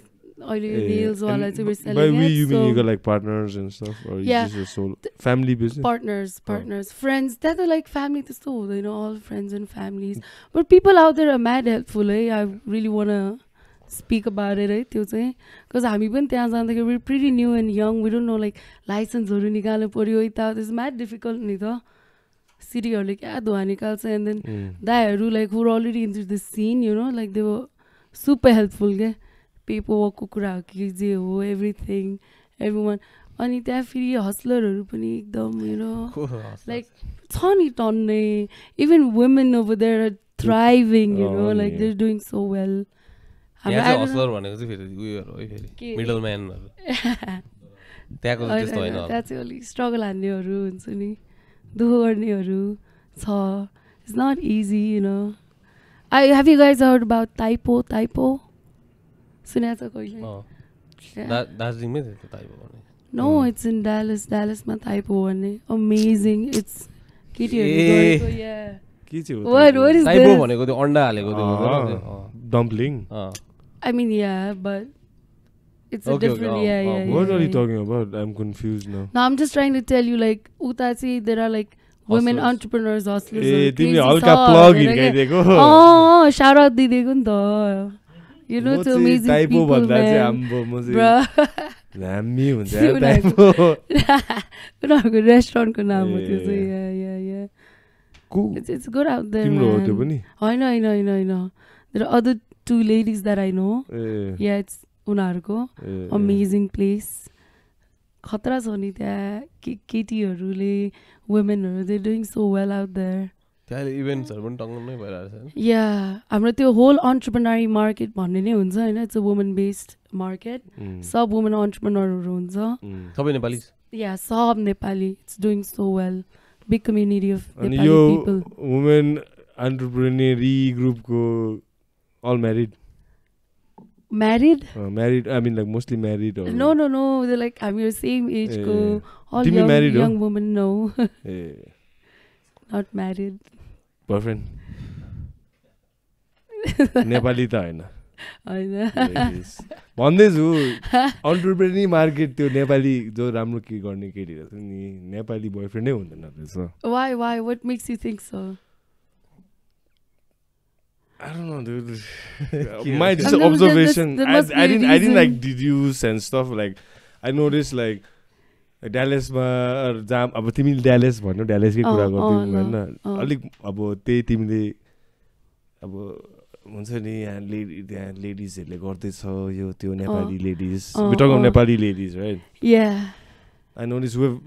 oily nails while we're selling by it. You mean you got like partners and stuff or you just a solo family business? Partners, friends. They're like family to so, you know, all friends and families. But people out there are mad helpful, eh? I really wanna speak about it, right? Because I'm even we're pretty new and young. We don't know like license or it's mad difficult neither. City or like and then that like who are already into the scene, you know, like they were super helpful, yeah. Paperwork kukura जे हो everything everyone अनि त्यहाँ फेरि हस्लरहरु पनि एकदम you know like छ नि टन्ने even women over there are thriving you know like they're doing so well यहाँ हस्लर भनेको चाहिँ फेरि उयोहरु है फेरि मिडल म्यानहरु त्यहाँको त्यस्तो हैन त्यहाँ चाहिँ अलि स्ट्रगल हान्नेहरु हुन्छ नि दुख गर्नेहरु छ it's not easy you know have you guys heard about typo सुनेछ कहिले दार्जिलिङमै थियो टाइपो भन्ने No, it's in Dallas मा typo भन्ने amazing it's केटीहरु गरेको yeah के चाहिँ हो what is टाइपो भनेको त्यो अन्डा हालेको त्यो dumpling I mean yeah but it's a different yeah what are you talking about I'm confused now no I'm just trying to tell you like uta चाहिँ there are like women entrepreneurs hustlers तिमी हल्का plug हिर्काइदिएको shout out दिदिएको नि त You know, to amazing typo people, man. Lammy हुन्छ typo. उनीहरुको रेस्टुरेन्टको नाम हो त्यो चाहिँ yeah. It's good out there. तिम्रो हो त्यो पनि? हैन. There are other two ladies that I know. Yeah, it's उनीहरुको amazing place. खतरा छ नि त्यहाँ केटीहरुले womenहरु they're doing so well out there. त्यहाँ इभेन्ट्सहरु पनि टङ्गमै भइरहेछ नि या हाम्रो त्यो होल एन्टरप्रेन्योरी मार्केट भन्ने नै हुन्छ हैन it's a woman based market सब वुमन एन्टरप्रेन्योरहरु हुन्छ सबै नेपाली या सब Nepali it's doing so well big community of Nepali people woman एन्टरप्रेन्योरी ग्रुपको all married Married? Married, I mean like mostly married or No, they're like I'm your same age ko. All Did you married, young women, no. eh, Not married. boyfriend Nepali त हैन भन्दैछु entrepreneur market त्यो नेपाली जो राम्रो के गर्ने केटीहरू छ नि नेपाली बोयफ्रेन्डै हुँदैन रहेछ Why? What makes you think so? I don't know, dude. My just observation. there must be I a didn't reason. like deduce and stuff. Like I noticed like Dallas मा जाम अब तिमीले Dallas भन्नु Dallas कै कुरा गर्दै हैन अलिक अब त्यही तिमीले अब हुन्छ नि यहाँ लेडिजहरुले गर्दै छ यो त्यो Nepali ladies we talk about Nepali ladies, right? Yeah. I noticed we've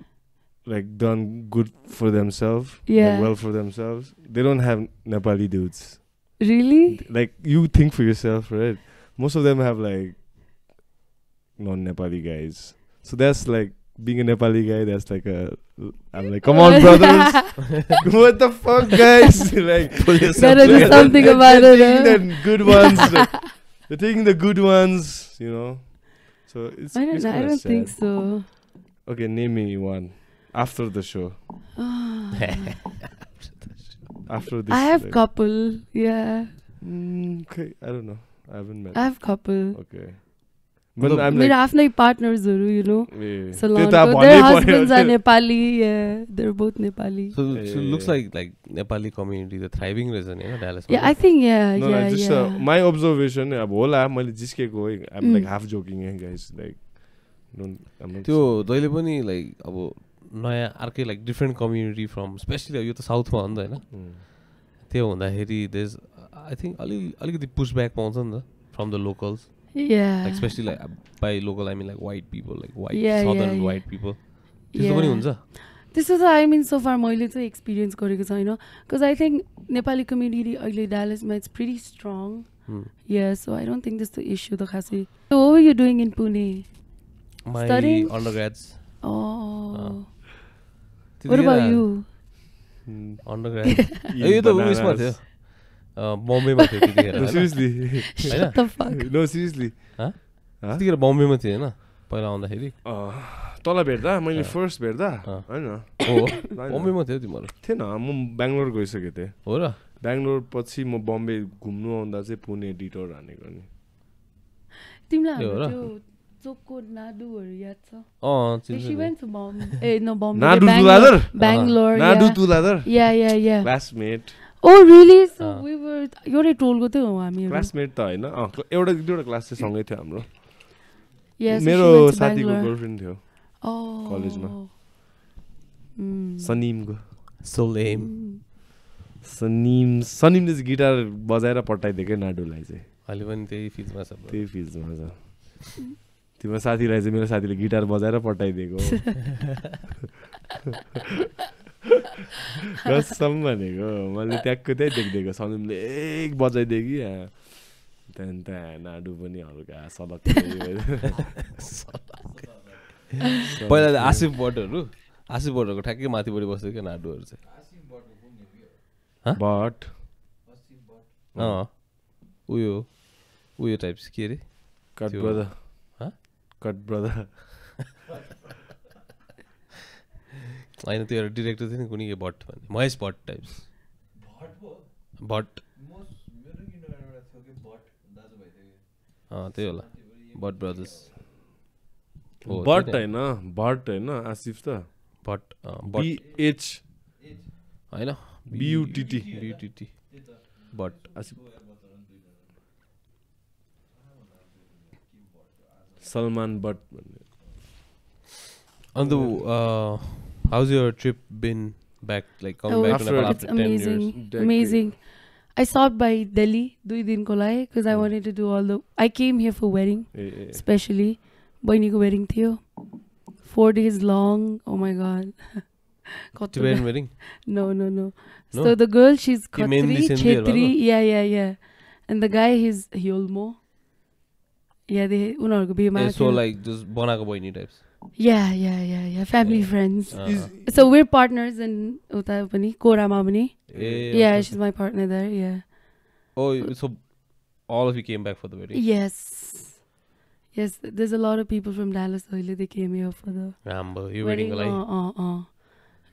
like done good for themselves, Yeah. like, well for themselves. They don't have Nepali dudes. Really? Like you think for yourself, right? Most of them have like non-Nepali guys. So that's like being a Nepali guy. That's like I'm like, come on, brothers, what the fuck, guys? Like, Gotta do something about it. Taking the good ones. They're taking the good ones, you know. So it's. I don't think so. Okay, name me one after the show. After this, I have like, couple. Yeah. Okay, I don't know. I haven't met. I have couple. Okay. But I'm मेरो like, आफ्नै partnersहरु, you know. yeah. Salon त्यो त ko. भन्नै Their पर्यो। husbands are Nepali. Yeah, they're both Nepali. So it looks like Nepali community the thriving reason, you know, Dallas. Yeah, I think No, yeah. just my observation. अब होला मैले जिस्केको I'm like half joking, guys. Like, I'm not. त्यो जहिले पनि like अब नयाँ अर्कै like different community from especially यो त साउथमा हो नि त हैन त्यो हुँदाखेरि there's I think अलिकति pushback पाउँछ नि त from the locals. Yeah. Like especially like by local I mean like white people, like white southern white people. त्यस्तो पनि हुन्छ. त्यस्तो त I mean so far मैले चाहिँ experience गरेको छैन because I think Nepali community अहिले Dallasमा it's pretty strong. Yeah, so I don't think that's the issue the खासै. So what were you doing in Pune? My Studying? undergrads. Oh. What about you? Undergrad. यो त उयसमा थियो. बम्बेमा थियो त्यतिखेर. No, seriously. What the fuck? No, seriously. त्यतिखेर बम्बेमा थियो हैन पहिला आउँदाखेरि. तल भेट्दा मैले फर्स्ट भेट्दा हैन हो बम्बेमा थियो तिम्रो. थिएन म बेंगलोर गइसकेको थिएँ. हो र? बेंगलोर पछि म बम्बे घुम्नु आउँदा चाहिँ पुणे डिटोर हानेको नि. तिमीलाई हाम्रो त्यो चोकको नाडुहरु याद छ? She went to Bombay. No, Bombay. Nadu Tuladar? Bangalore. Nadu Tuladar? Yeah. Classmate. Oh, really? So we were एउटै टोलको थियो हामीहरु. Classmate त हैन एउटा क्लास चाहिँ सँगै थियो हाम्रो. Yeah, so मेरो she went to साथीको Bangalore. गर्लफ्रेन्ड थियो कलेजमा. सनिमको. So lame. सनिमले चाहिँ गिटार बजाएर पठाइदिएकै नाडुलाई चाहिँ. अहिले पनि त्यही फिल्डमा छ. त्यही फिल्डमा छ. तिम्रो साथीलाई चाहिँ मेरो साथीले गिटार बजाएर पठाइदिएको. कसम भनेको मैले ट्याक्कै त्यही देख्दिएको सनिमले एक बजाइदियो कि त्यहाँदेखि नाडु पनि हल्का सलक. पहिला आसिफ बटहरूको ठ्याक्कै माथिपट्टि बस्थ्यो क्या नाडुहरू चाहिँ. बट उयो टाइप्स के अरे कट ब्रदर होइन त्यो एउटा डिरेक्टर थियो नि कुनै के भट्ट भन्ने महेश भट्ट टाइप्स. भट्ट त्यही होला भट्ट ब्रदर्स. बट होइन आसिफ त भट्ट BH होइन BUTT भट्ट आसिफ. सलमान बट भन्ने. अन्त how's your trip been back, like coming back to Nepal It's after 10 years? amazing. I stopped by Delhi 2 दिन को लागि because I wanted to do I came here for wedding especially बहिनीको wedding थियो 4 days long. Oh my god. Tibetan wedding? No. So the girl she's mainly Khatri, Sindhi Chetri, yeah. And the guy he's Hyolmo. Yeah, they उनीहरुको बिहेमा. So like just बनाको बहिनी types. Yeah. Family friends. So we're partners in उता पनि कोरामा पनि. Yeah, she's my partner there. Yeah. Oh, so All of you came back for the wedding. Yes. Yes, there's a lot of people from Dallas. They came here for the Rambo, you wedding like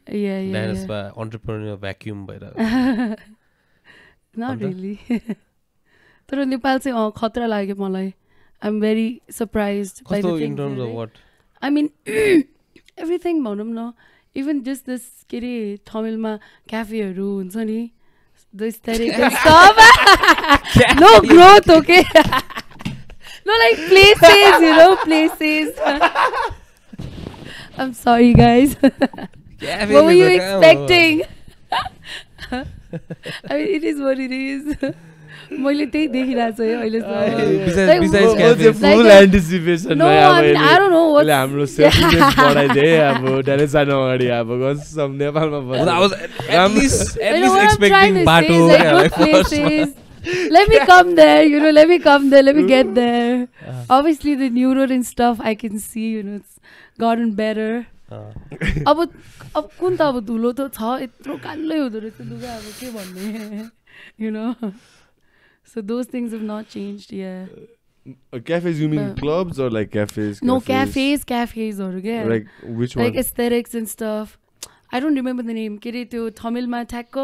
yeah. Dallas by entrepreneur vacuum by the. Not really. तर नेपाल चाहिँ खतरा लाग्यो मलाई. I'm very surprised by the in things. terms of what? I mean, everything भनौँ न. Even just this के अरे तमिलमा क्याफेहरू हुन्छ नि. The aesthetic and stuff. No growth, okay? No, like places, places. I'm sorry, guys. What were you expecting? I mean, it is what it is. मैले त्यही देखिरहेको छु है besides full anticipation. No, I mean, I don't know what. हाम्रो safeness बढाइदिए अब direct जानु अगाडि अब कसम नेपालमा I was at least expecting bato. Like, places. Let me come there, let me come there, let me get there. Obviously, the new road and stuff, I can see, it's gotten better. अब कुन त अब धुलो त छ यत्रो कालै हुँदो रहेछ लुगा अब के भन्ने So those things have not changed, yeah. Cafes, you mean clubs or like cafes? No, cafes or yeah. Like which one? Like aesthetics and stuff. I don't remember the name. के रे त्यो तमिलमा ठ्याक्क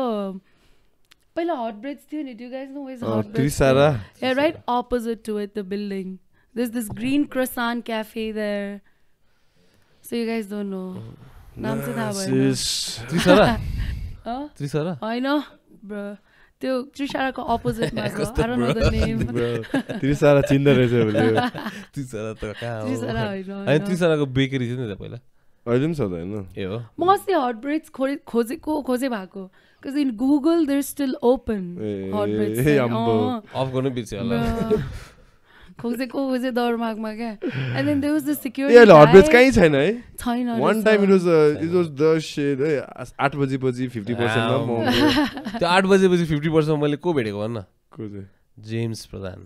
पहिला hot breads थियो नि. Do you guys know where's hot breads? Trisara. Yeah, right opposite to it, the building. There's this green croissant cafe there. So you guys don't know. नाम चाहिँ थाहा भएन. Trisara? Trisara? I know, bro. त्यो त्रिसाराको अपोजिटमा छ. I don't know the name. Trisara चिन्दा रहेछ भने. त्रिसारा त कहाँ हो? त्रिसारा होइन. अनि त्रिसाराको बेकरी थियो नि त पहिला. अहिले पनि छ त हैन? ए हो. म अस्ति हट ब्रेड्स खोजे भएको. Because in Google they're still open. Hot breads. Off गर्नु बिर्स्यो होला. खोजे दरमागमा क्या. And then there was the security. Yeah, hot breads कहीँ छैन है? छैन. One time it was the shit. 8 बजेपछि 50% मा म. त्यो 8 बजेपछि 50% मैले को भेटेको भन्न? को चाहिँ? James Pradhan.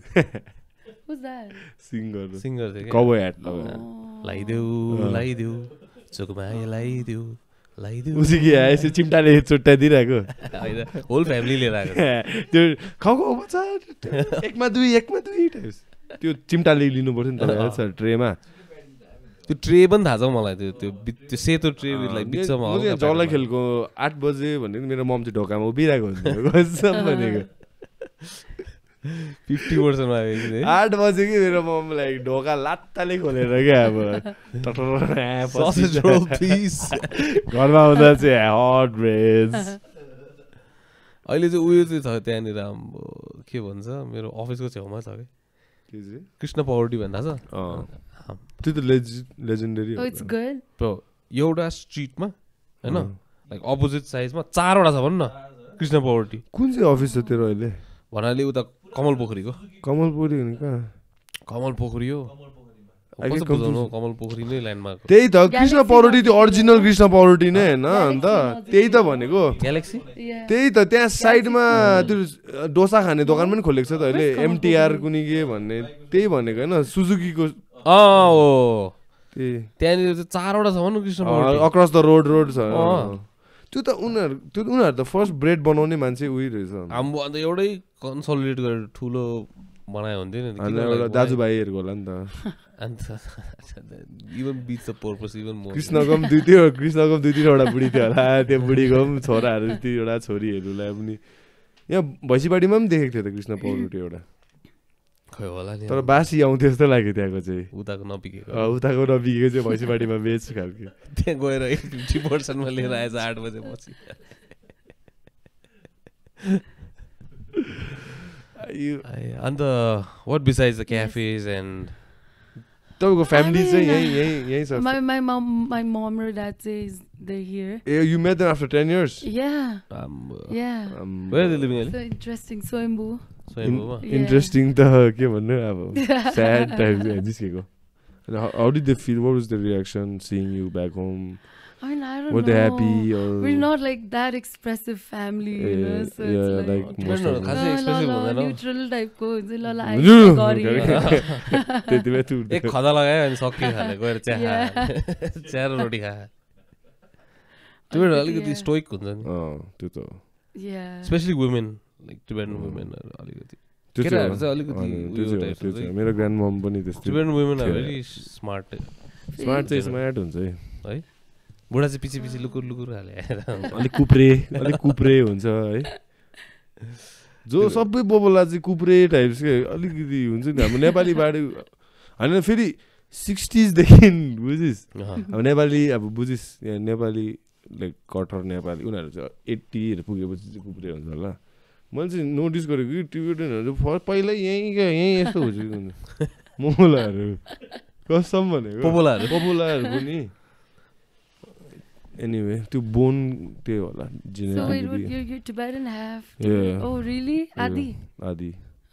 Who's that? Singer थियो के? Cowboy hat लगाएर. लाइदेऊ. चोकमाया लाइदेऊ. उसी कि आएछ चिम्टाले चुट्टा दिइराको. हैन, होल फ्यामिली लिएर आएको. त्यो खाऊ बच्चा एकमा दुई टाइप्स. त्यो चिम्टाले लिनु पर्छ नि त ट्रेमा. त्यो ट्रे पनि थाहा छ मलाई त्यो सेतो ट्रे लाइक बिचमा हो. जल्ला खेलको 8 बजे भनेको मेरो मम चाहिँ ढोकामा उभिरहेको हुन्छ. कसम भनेको 50% मा आयो 8 बजे कि मेरो ममलाई ढोका लात्ताले खोलेर क्या अब ससेज रोल प्लिज घरमा हुँदा चाहिँ हट ब्रेड्स. अहिले चाहिँ उयो चाहिँ छ त्यहाँनिर के भन्छ मेरो अफिसको छेउमा छ के चाहिँ कृष्ण पाउरोटी भन्दा छ. त्यो त legendary Oh, it's good. Bro एउटा स्ट्रिटमा हैन लाइक अपोजिट साइडमा 4वटा छ भन्न कृष्ण पाउरोटी. कुन चाहिँ अफिस छ तेरो अहिले? भन्नाले उता कमल पोखरीको. कमल पोखरी भने कहाँ? कमल पोखरी हो. कमल पोखरी नै ल्यान्डमार्क. त्यही त कृष्ण पाउरोटी त्यो ओरिजिनल कृष्ण पाउरोटी नै हैन अन्त त्यही त भनेको. ग्यालेक्सी त्यही त त्यहाँ साइडमा त्यो डोसा खाने दोकान पनि खोलेको छ त अहिले एमटीआर कुनी के भन्ने त्यही भनेको हैन सुजुकीको. हो त्यहाँनिर चाहिँ 4वटा छ भन्नु कृष्ण पाउरोटी. अक्रस द रोड छ. त्यो त उनीहरू त फर्स्ट ब्रेड बनाउने मान्छे उही रहेछ. हाम्रो अन्त एउटै कन्सोलिडेट गरेर ठुलो बनायो हुन्थ्यो नि. एउटा दाजुभाइहरूको होला नि त. And even beat the purpose even more. कृष्णको पनि 2-3वटा बुढी थियो होला. त्यो बुढीको पनि छोराहरू 3वटा छोरीहरूलाई पनि यहाँ भैँसीबाडीमा पनि देखेको थियो त कृष्ण पाउरोटी एउटा. खै होला नि. तर बासी आउँथ्यो जस्तो लाग्यो त्यहाँको चाहिँ. उताको नबिकेको चाहिँ भैँसीबाडीमा बेच खालको. त्यहाँ गएर 50% मा लिएर आएछ 8 बजेपछि. अन्त what besides the cafes and तपाईँको फ्यामिली चाहिँ यही छ? My mom or dad says they're here. You met them after 10 years? Yeah. Yeah. Where are they living? So interesting. Swayambhu. Interesting त के भन्नु अब sad times जिस्केको. How did they feel? What was the reaction seeing you back home? I mean, I don't know. Were they happy or? We're not like that expressive family, so it's like most of them. Neutral type को ल त्यतिमै तु एक खदा लगायो अनि सक्यो खाले गएर चिया र रोटी खा. त्यो अलिकति स्टोइक हुन्छ नि. त्यो त. Yeah. Especially women, like Tibetan women are अलिकति. केटाहरू चाहिँ अलिकति मेरो ग्रान्ड मम पनि त्यस्तै Tibetan women are very smart smart चाहिँ स्मार्ट हुन्छ है बुढा चाहिँ पछि लुकुर हाले अलिक कुप्रे हुन्छ है जो सबै बोबोला चाहिँ कुप्रे टाइप्स के अलिकति हुन्छ नि हाम्रो नेपाली बाडे होइन फेरि 60s देखि बुझिस अब नेपाली अब बुझिस यहाँ नेपाली लाइक कठर नेपाली उनीहरू चाहिँ 80हरू पुगेपछि चाहिँ कुप्रे हुन्छ होला मैले चाहिँ नोटिस गरेको कि टिबेटनहरू पहिल्यै यहीँ यस्तो हुन्छ मोलाहरू कसम भनेको पोपुलाहरू पनि एनीवे त्यो बोन त्यही होला So wait, would your Tibetan half? Oh really? Adi.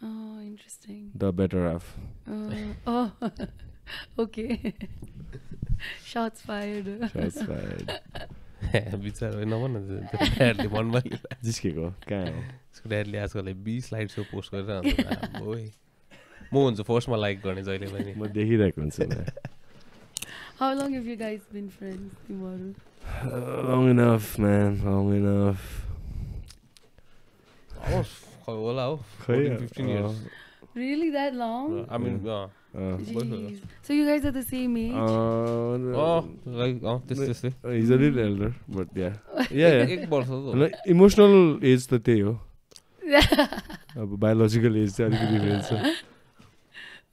Oh, interesting. The better half. Oh, okay. Shots fired. बिचारा नभन ड्याडले मनमा जिस्केको कहाँ हो उसको ड्याडले आजकल 20 स्लाइड सो पोस्ट गरेर म हुन्छ फर्स्टमा लाइक गर्ने जहिले पनि म देखिरहेको हुन्छु How long have you guys been friends, Timaru? Long enough, man. Long enough. होला हो 15 years. Really, that long? I mean, Jeez. So you guys are the same age? this. He's a little elder, but yeah. एक वर्ष हो Emotional age त त्यही हो अब biological age चाहिँ अलिकति डिफरेन्स छ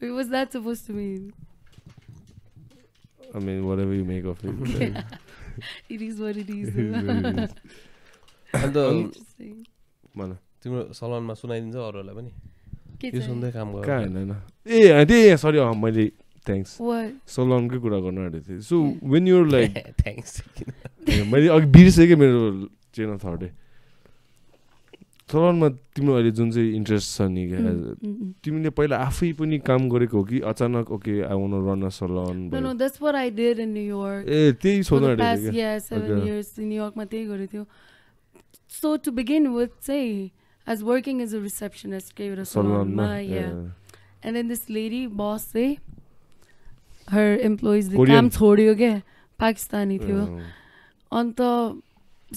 Wait, what's that supposed to mean? I mean, whatever you make of it. It is what it is. Interesting. तिम्रो सलनमा सुनाइदिन्छ अरूहरूलाई पनि यो सुन्दै काम गर कहाँ हैन ए त्यही सरी मैले थ्याङ्क्स सलनकै कुरा गर्न आँटेको थिएँ so when you're like thanks मैले अघि बिर्सेँ कि मेरो चेन अफ थर्डे सलनमा तिम्रो अहिले जुन चाहिँ इन्ट्रेस्ट छ नि तिमीले पहिला आफै पनि काम गरेको हो कि अचानक okay I want to run a salon No, that's what I did in New York. ए त्यही सोध्न आँटेको थिएँ 7 years in New York मा त्यही गरेको थियो So to begin with say I was working as a receptionist के एउटा सलनमा and then this lady boss say her employees ले काम छोड्यो के पाकिस्तानी थियो अन्त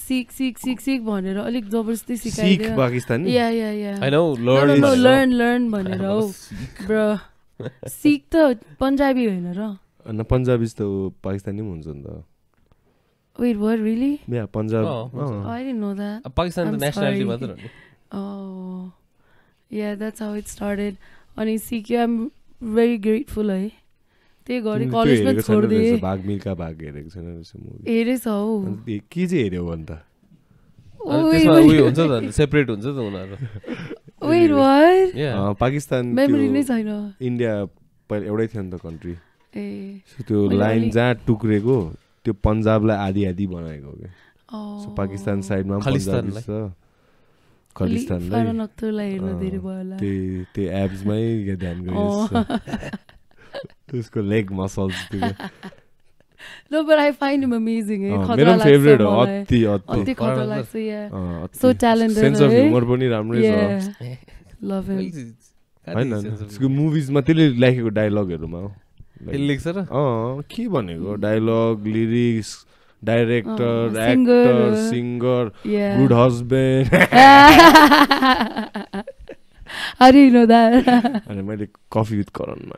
सीख भनेर अलिक जबरजस्ती सिकाइदियो पाकिस्तानी I know learn भनेर हो ब्रो सीख त पन्जाबी हैन र न पन्जाबीज त पाकिस्तानी पनि हुन्छ नि त Wait, what really? Yeah, Punjab. I didn't know that. Pakistan nationality matter. Oh, yeah, that's how it started. अनि सिक्यो I'm very grateful है त्यही गरे कलेजमा छोड्दिए भाग मिल्का भाग हेरेको छैन रहेछ मुभी हेरेछ हौ के चाहिँ हेर्यो भन्दा त्यसमा उयो हुन्छ त सेपरेट हुन्छ त उनीहरु Wait, what? पाकिस्तान मेमोरी नै छैन इन्डिया पहिला एउटै थियो नि त कन्ट्री ए त्यो लाइन जहाँ टुक्रेको त्यो पन्जाबलाई आधी बनाएको के सो पाकिस्तान साइडमा पन्जाबी छ खलिस्तानलाई नक्तुलाई हेर्न धेरै भयो होला त्यो एब्समै ध्यान गरिस् त्यसको leg muscles No, but I find him amazing. मेरो फेभरेट हो अति खतरा लाग्छ so talented. Sense of humour पनि राम्रै छ Love him. हैन त्यसको मुभिजमा त्यसले लेखेको डायलगहरुमा हो लेख्छ र के भनेको dialogue lyrics director actor singer good husband How do you know that? अनि मैले कफी विथ करणमा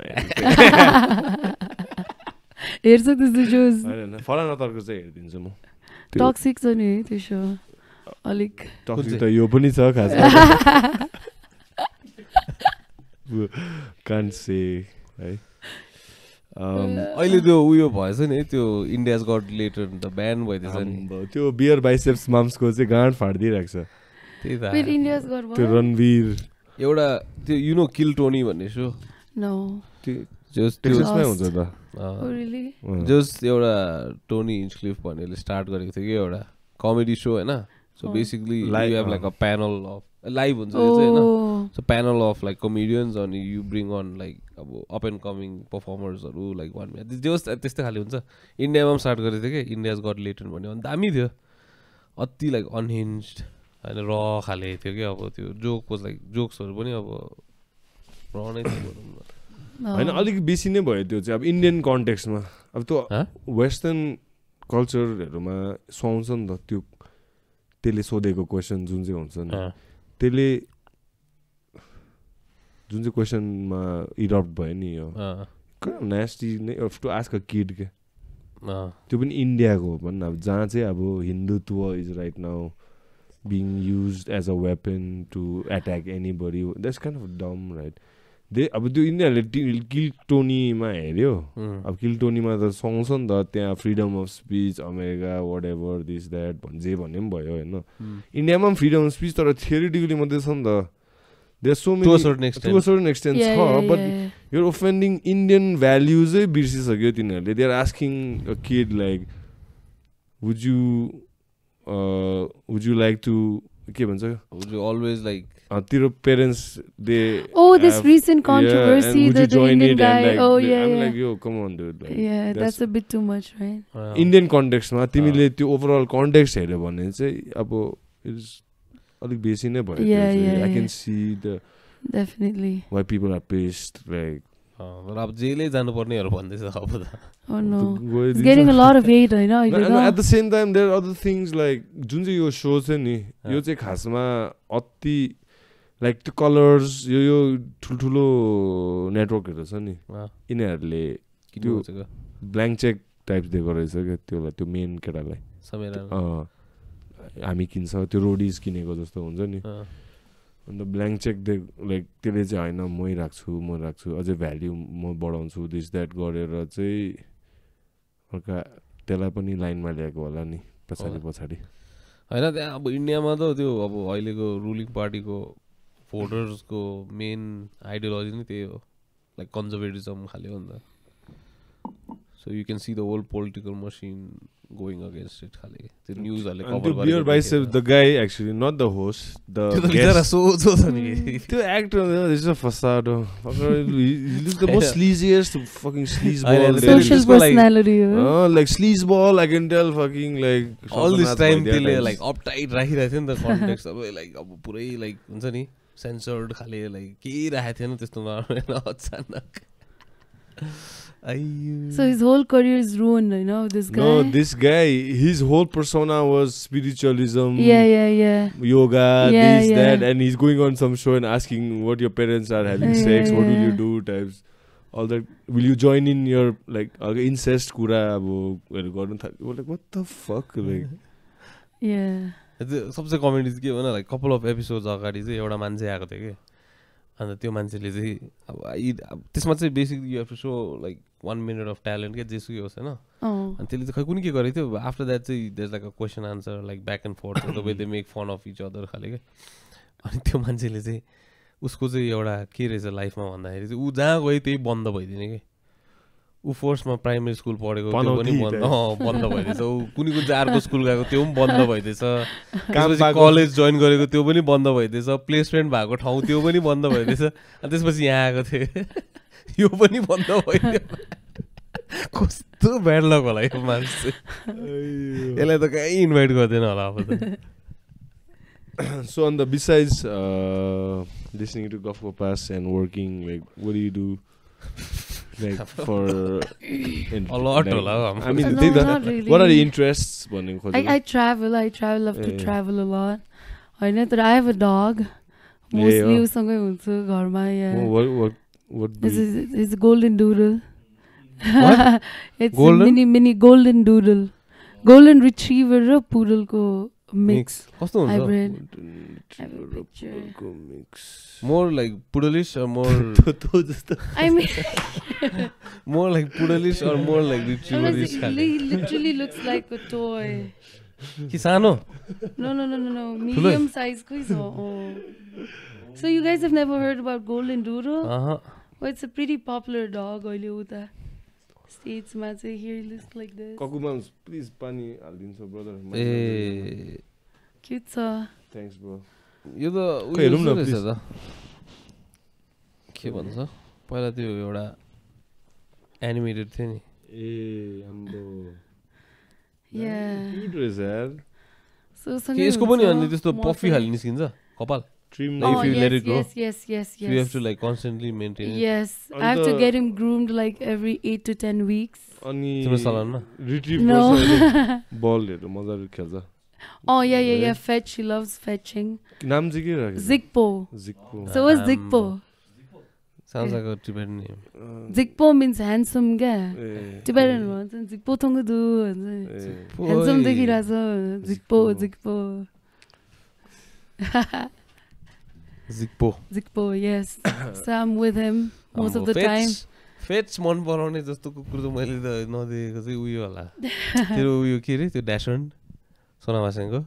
हेर्छ त्यस्तो जोस हैन फलाना तर्को चाहिँ हेर्दिन्छु म टक्सिक छ नि त्यो शो अलिक टक्सिक त यो पनि छ खास कान्ट से है अहिले त्यो उयो भएछ नि त्यो इन्डियाज गट लेटर द ब्यान भइदिएछ नि त्यो बियर बाइसेप्स मम्सको चाहिँ गाँड फाड्दिरहेको छ त्यही त इन्डियाज गट त्यो रणवीर एउटा त्यो यु नो किल टोनी भन्ने शो नो त्यो टेक्सासमै हुन्छ त जस्ट एउटा टोनी हिन्चक्लिफ भन्नेले स्टार्ट गरेको थियो कि एउटा कमेडी शो हैन so basically you have like a panel of live हुन्छ यो चाहिँ हैन so panel of like comedians अनि यु ब्रिङ अन लाइक अब अप एन्ड कमिङ पर्फर्मर्सहरू लाइक वान जस्ट त्यस्तै खाले हुन्छ इन्डियामा पनि स्टार्ट गरेको थियो कि इन्डियाज गट लेटर भन्ने अनि दामी थियो अति लाइक अनहिन्ज्ड होइन र खाले थियो कि अब त्यो जोक वाज लाइक जोक्सहरू पनि अब र नै थियो होइन अलिक बेसी नै भयो त्यो चाहिँ अब इन्डियन कन्टेक्स्टमा अब त्यो वेस्टर्न कल्चरहरूमा सुहाउँछ नि त त्यो त्यसले सोधेको क्वेसन जुन चाहिँ हुन्छ नि त्यसले जुन चाहिँ क्वेसनमा इरप्ट भयो नि यो नेस्टी नै टु आस्क अ किड के त्यो पनि इन्डियाको हो भन्न अब जहाँ चाहिँ अब Hindutva is right now being used as a weapon to attack anybody. That's kind of dumb, right? अब त्यो यिनीहरूले किल टोनीमा हेऱ्यो अब किल टोनीमा त सँगसँगै नि त त्यहाँ freedom of speech America whatever this that जे भन्ने पनि भयो होइन इन्डियामा पनि फ्रिडम अफ स्पिच तर थ्योरिटिकली मात्रै छ नि त there so many to a certain extent छ बट युर ओफेन्डिङ इन्डियन भ्याल्युजै बिर्सिसक्यो तिनीहरूले they are asking a kid like would you like to के भन्छ would you always like तेरो parents they this recent controversy the Indian guy I'm like yo come on dude like, that's a bit too much right Indian context मा तिमीले त्यो overall context हेर्यो भने चाहिँ अब it's अलिक बेसी नै भयो I can see the definitely why people are pissed like अब जेलै जानुपर्नेहरू भन्दैछ अब त oh no it's getting a lot of hate होइन at the same time there are other things like जुन चाहिँ यो शो छ नि यो चाहिँ खासमा अति लाइक त्यो कलर्स यो ठुल्ठुलो नेटवर्कहरू छ नि यिनीहरूले त्यो ब्ल्याङ्क चेक टाइप दिएको रहेछ क्या त्यो मेन केटालाई हामी किन्छ त्यो रोडिज किनेको जस्तो हुन्छ नि अन्त ब्ल्याङ्क चेक लाइक त्यसले चाहिँ होइन मै राख्छु अझै भ्याल्यु म बढाउँछु दिस द्याट गरेर चाहिँ अर्का त्यसलाई पनि लाइनमा ल्याएको होला नि पछाडि होइन त्यहाँ अब इन्डियामा त त्यो अब अहिलेको रुलिङ पार्टीको भोटर्सको मेन आइडियोलोजी नै त्यही हो लाइक कन्जर्भेटिजम खाले हो नि त so you can see the whole political machine going against it khale the news alle cover gare beer bicep the guy actually not the host the guest the actor this is a facade he looks the most sleaziest fucking sleazeball social personality like sleazeball I can tell fucking like all this time till like uptight rahi rahe the नि त context अब like अब पुरै like हुन्छ नि censored khale like के राखे थिएन त्यस्तो अचानक So his whole career is ruined, you know, this guy. No, this guy, his whole persona was spiritualism, yoga, that, and he's going on some show and asking what your parents are having sex, what will you do, types, all that. Will you join in your like incest kura? Like what the fuck, like. सबसे comedy के हो न like couple of episodes अगाडि चाहिँ एउटा मान्छे आएको थियो कि अन्त त्यो मान्छेले चाहिँ अब त्यसमा चाहिँ basically you have to show like 1 minute of talent क्या जेसुकै होस् होइन अनि त्यसले चाहिँ खै कुनै के गरेको थियो आफ्टर द्याट चाहिँ there like a question answer like back and forth the way they make fun of each other खाले क्या अनि त्यो मान्छेले चाहिँ उसको चाहिँ एउटा के रहेछ लाइफमा भन्दाखेरि चाहिँ ऊ जहाँ गयो त्यही बन्द भइदिने कि ऊ फोर्समा प्राइमेरी स्कुल पढेको त्यो पनि बन्द भइदिएछ ऊ कुनै कुन चाहिँ अर्को स्कुल गएको त्यो पनि बन्द भइदिएछ त्यसपछि कलेज जोइन गरेको त्यो पनि बन्द भइदिएछ प्लेसमेन्ट भएको ठाउँ त्यो पनि बन्द भइदिएछ अनि त्यसपछि यहाँ आएको थिएँ यो पनि बन्द भइदियो कस्तो ब्याड लक होला यो मान्छे यसलाई त कहीँ इन्भाइट गर्दैन होला अब त So on the besides listening to Gofko Pass and working, like what do you do? Like for a lot, like, I mean, no, not really. What are the interests? I travel. I love to travel a lot. I know that I have a dog. Mostly uसँगै हुन्छ घरमा. What? It's a golden doodle. What? It's golden? a mini golden doodle. Golden retriever र poodle को mix. कस्तो हुन्छ? Hybrid. I have a picture. More like poodleish or more I mean more like poodleish or more like retrieverish? He literally looks like a toy. Ki sano? No. Medium size ko is. So you guys have never heard about golden doodle? Well, it's a pretty popular dog. Oile uta States ma चाहिँ here he looks like this. Kakumams, please pani haldiन्छ brother. Cute छ. Thanks bro. यो त उयो रहेछ त के भन्छ पहिला त्यो एउटा एनिमेटेड थियो नि हाम्रो क्युट रहेछ यार so यसको पनि अनि त्यस्तो पफी खाली निस्किन्छ कपाल trim if you let it grow yes you have to like constantly maintain it yes I have to get him groomed like every 8 to 10 weeks अनि तिम्रो सलानमा retrieve बलहरु मजाले खेल्छ Oh yeah. Fetch. She loves fetching. नाम चाहिँ के राख्यो? Zigpo. So what's Zigpo? Sounds like a Tibetan name. Zikpo means handsome kya? Tibetan bhन्छ Zikpo thongku du भन्छ. Handsome देखिरहेछ Zikpo. Zikpo, yes. So I'm with him most of the time. Fets मन पराउने जस्तो कुकुर त मैले त नदेखेको चाहिँ उयो होला. तेरो उयो के रे त्यो ड्यासन सोनामासेङको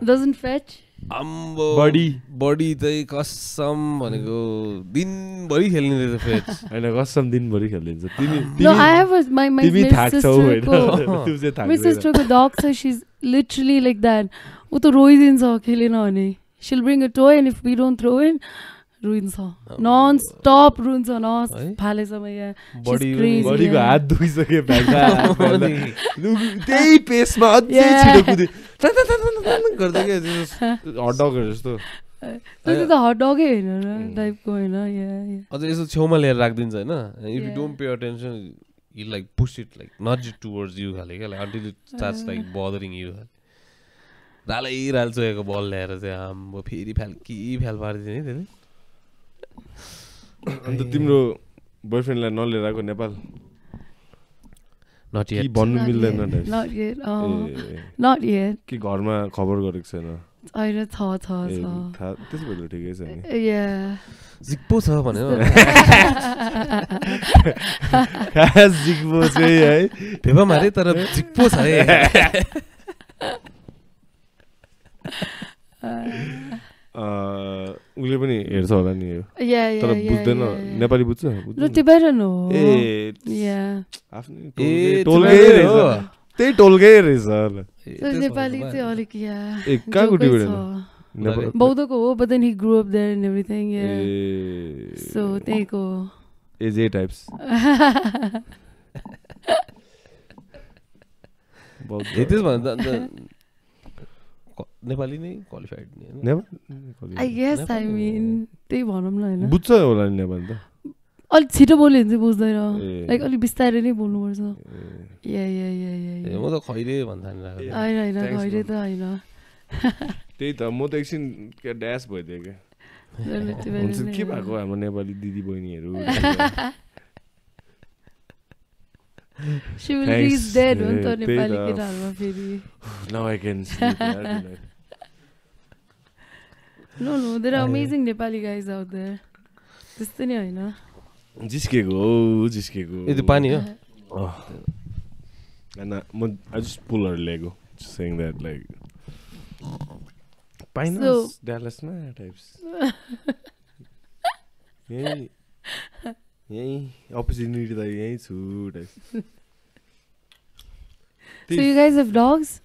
Doesn't fetch? बडी चाहिँ कसम भनेको दिनभरि खेल्ने रहेछ फेट्स. हैन कसम दिनभरि खेल्दिन्छ. No, I have my sisterको dog says she's literally like that. उ त रोइदिन्छ खेलेन भने. She'll bring a toy and if we don't throw it, रुइन्छ. Non-stop रुन्छ न फालेसम्म यहाँ. बडीको हात दुखिसके त्यही पेसमा अझै छिटो कुदे गर्दै के हट डगहरु जस्तो. त्यो त हट डगै हैन र टाइपको हैन. अझ यसो छेउमा लिएर राख्दिन्छ हैन. If you don't pay attention, you like push it like nudge it towards you खाले के until it starts like bothering you. राल चोएको बल ल्याएर चाहिँ आम्बो फेरि फ्याल पारिदिने नि त्यसले. अन्त तिम्रो बोयफ्रेन्डलाई नलिएर आएको नेपाल? Not yet. भन्नु मिल्दैन. Not yet. कि घरमा खबर गरेको छैन? अहिले छ. त्यसो भए ठिकै छ नि. Yeah. जिक्पो छ भनेर. जिक्पो चाहिँ है भेपा मारे तर जिक्पो छ है. उसले पनि हेर्छ होला नि यो. तर बुझ्दैन. नेपाली बुझ्छ? No, Tibetan हो. आफ्नै टोलकै रहेछ. त्यही टोलकै रहेछ. नेपाली चाहिँ अलिक कहाँको टिबेटन? बौद्धको हो, but then he grew up there and everything. Yeah. So त्यहीको. AJ types. त्यसो भन्दा नेपाली नै क्वालिफाइड नि Nepali. I guess I mean त्यही भनौँ न हैन. बुझ्छ होला नि नेपाली त. अलि छिटो बोल्यो भने चाहिँ बुझ्दैन. लाइक अलि बिस्तारै नै बोल्नुपर्छ. म त खैरे भन्दा नि हैन खैरे त हैन. त्यही त म त एकछिन के ड्यास भइदिएँ के. हुन्छ के भएको हाम्रो नेपाली दिदी बहिनीहरू. She will reach dead भन्छ नेपाली केटाहरुमा फेरि. Now I can sleep. No, there are amazing Nepali guys out there. त्यस्तो नि हैन. जिस्केको. यो पानी हो. And I just pull her Lego, just saying that like. Pinas, So- Dallas na types. Yay, opportunity that yay too. So you guys have dogs?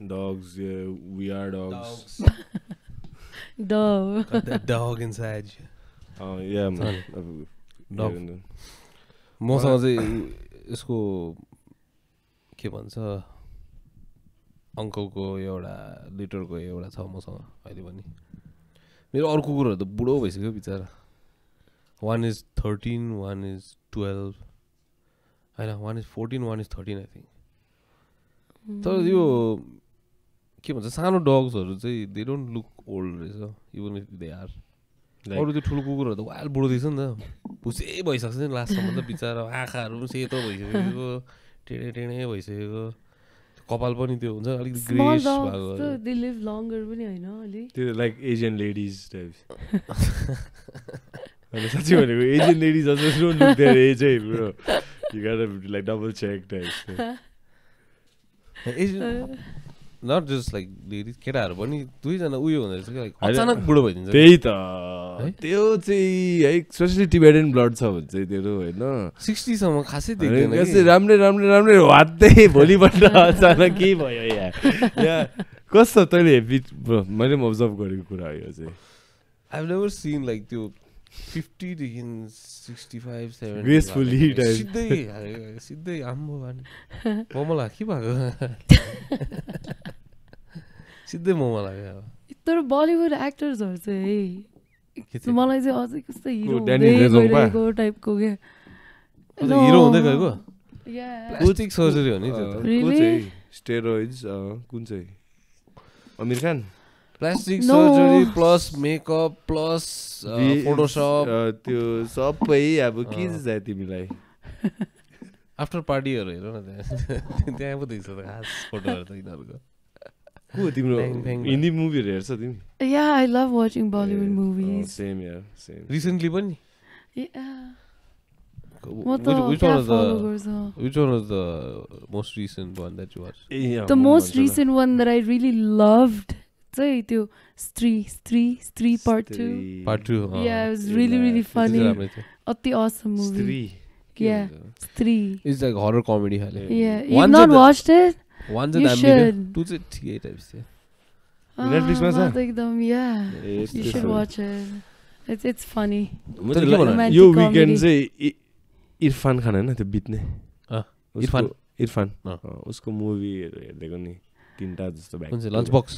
Dogs, yeah, we are dogs. Dog. Got that dog inside you. Oh yeah, man. Dog. मसँग चाहिँ यसको के भन्छ अङ्कलको एउटा लिटरको एउटा छ मसँग अहिले पनि. मेरो अरू कुकुरहरू त बुढो भइसक्यो बिचरा. One is 13, one is 12. हैन, one is 14, one is 13 I think. तर यो के भन्छ सानो डग्सहरू चाहिँ they don't look old रहेछ even if they are. अरू त्यो ठुलो कुकुरहरू त वाइल्ड बुढो देख्छ नि त. भुसे भइसक्छ नि लास्टसम्म त बिचरा. आँखाहरू पनि सेतो भइसकेको, टेढे भइसकेको, कपाल पनि त्यो हुन्छ अलिकति ग्रेस भएको. So they live longer पनि हैन अलि. त्यो like Asian ladies types. अनि साच्चै भनेको Asian ladies also don't look their age, hey bro. You gotta like double check types. Asian, not just like ladies, केटाहरू पनि दुईजना उयो हुँदो रहेछ कि अचानक बुढो भइदिन्छ. त्यही त त्यो चाहिँ है स्पेशली टिबेटन ब्लड छ भने चाहिँ तेरो होइन 60 सम्म खासै देख्दैन कि राम्रै वात्दै भोलिपल्ट अचानक के भयो यहाँ कस्तो तैँले मैले पनि अब्जर्भ गरेको कुरा हो यो चाहिँ. I've never seen like त्यो 50 देखि 65 70 gracefully सिधै आम्बो भने मोमला के भएको सिधै मोमला लाग्यो. तर बलिउड एक्टर्सहरु चाहिँ मलाई चाहिँ अझै कस्तो हिरो टाइपको के हिरो हुँदै गएको. प्लास्टिक सर्जरी हो नि त्यो त. को चाहिँ स्टेरोइड्स कुन चाहिँ Aamir Khan plastic No. Surgery plus makeup plus Photoshop त्यो सबै अब के चाहिँ तिमीलाई आफ्टर पार्टीहरू हेर न त्यहाँ पो देख्छ त खास फोटोहरू त यिनीहरूको को तिम्रो हिन्दी मुभीहरू हेर्छ तिमी Yeah, I love watching Bollywood movies. Same यार सेम रिसेन्टली पनि Yeah. which one was followers, which one was the most recent one that you watched? the most recent one that I really loved, चाहिँ त्यो Stree part 2. Part 2. Yeah, it was really funny. अति awesome movie. Yeah, Stree. It's like horror comedy खाले. Yeah, you've not watched it? One You should. 2 चाहिँ ठिकै types थियो. Netflix मा छ? एकदम yeah. You should watch it. It's funny. Romantic यो comedy. Weekend चाहिँ इरफान खान हैन त्यो बित्ने इरफान उसको मुभीहरू हेर्दैको नि 3टा जस्तो कुन चाहिँ lunch box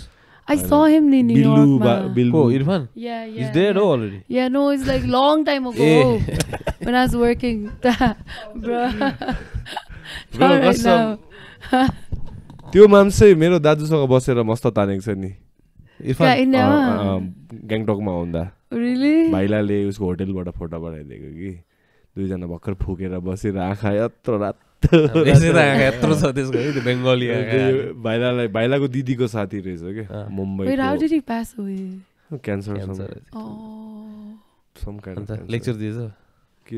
I saw him in New York. Billu Oh, Irfan? Yeah. He's dead already. Yeah, no, it's like long time ago when I was working. Bro. Not right now. त्यो मान्छे चाहिँ मेरो दाजुसँग बसेर मस्त तानेको छ नि Irfan? Yeah, India. ग्याङटकमा आउँदा Really? भाइलाले उसको होटेलबाट फोटो पठाइदिएको कि दुईजना भर्खर फुकेर बसेर आँखा यत्रो रातो यत्रो छ त्यसको है त्यो बेङ्गली भाइलाको दिदीको साथी रहेछ क्या Mumbai Wait, how did he pass away? Cancer Oh. Some kind lecture दिएछ के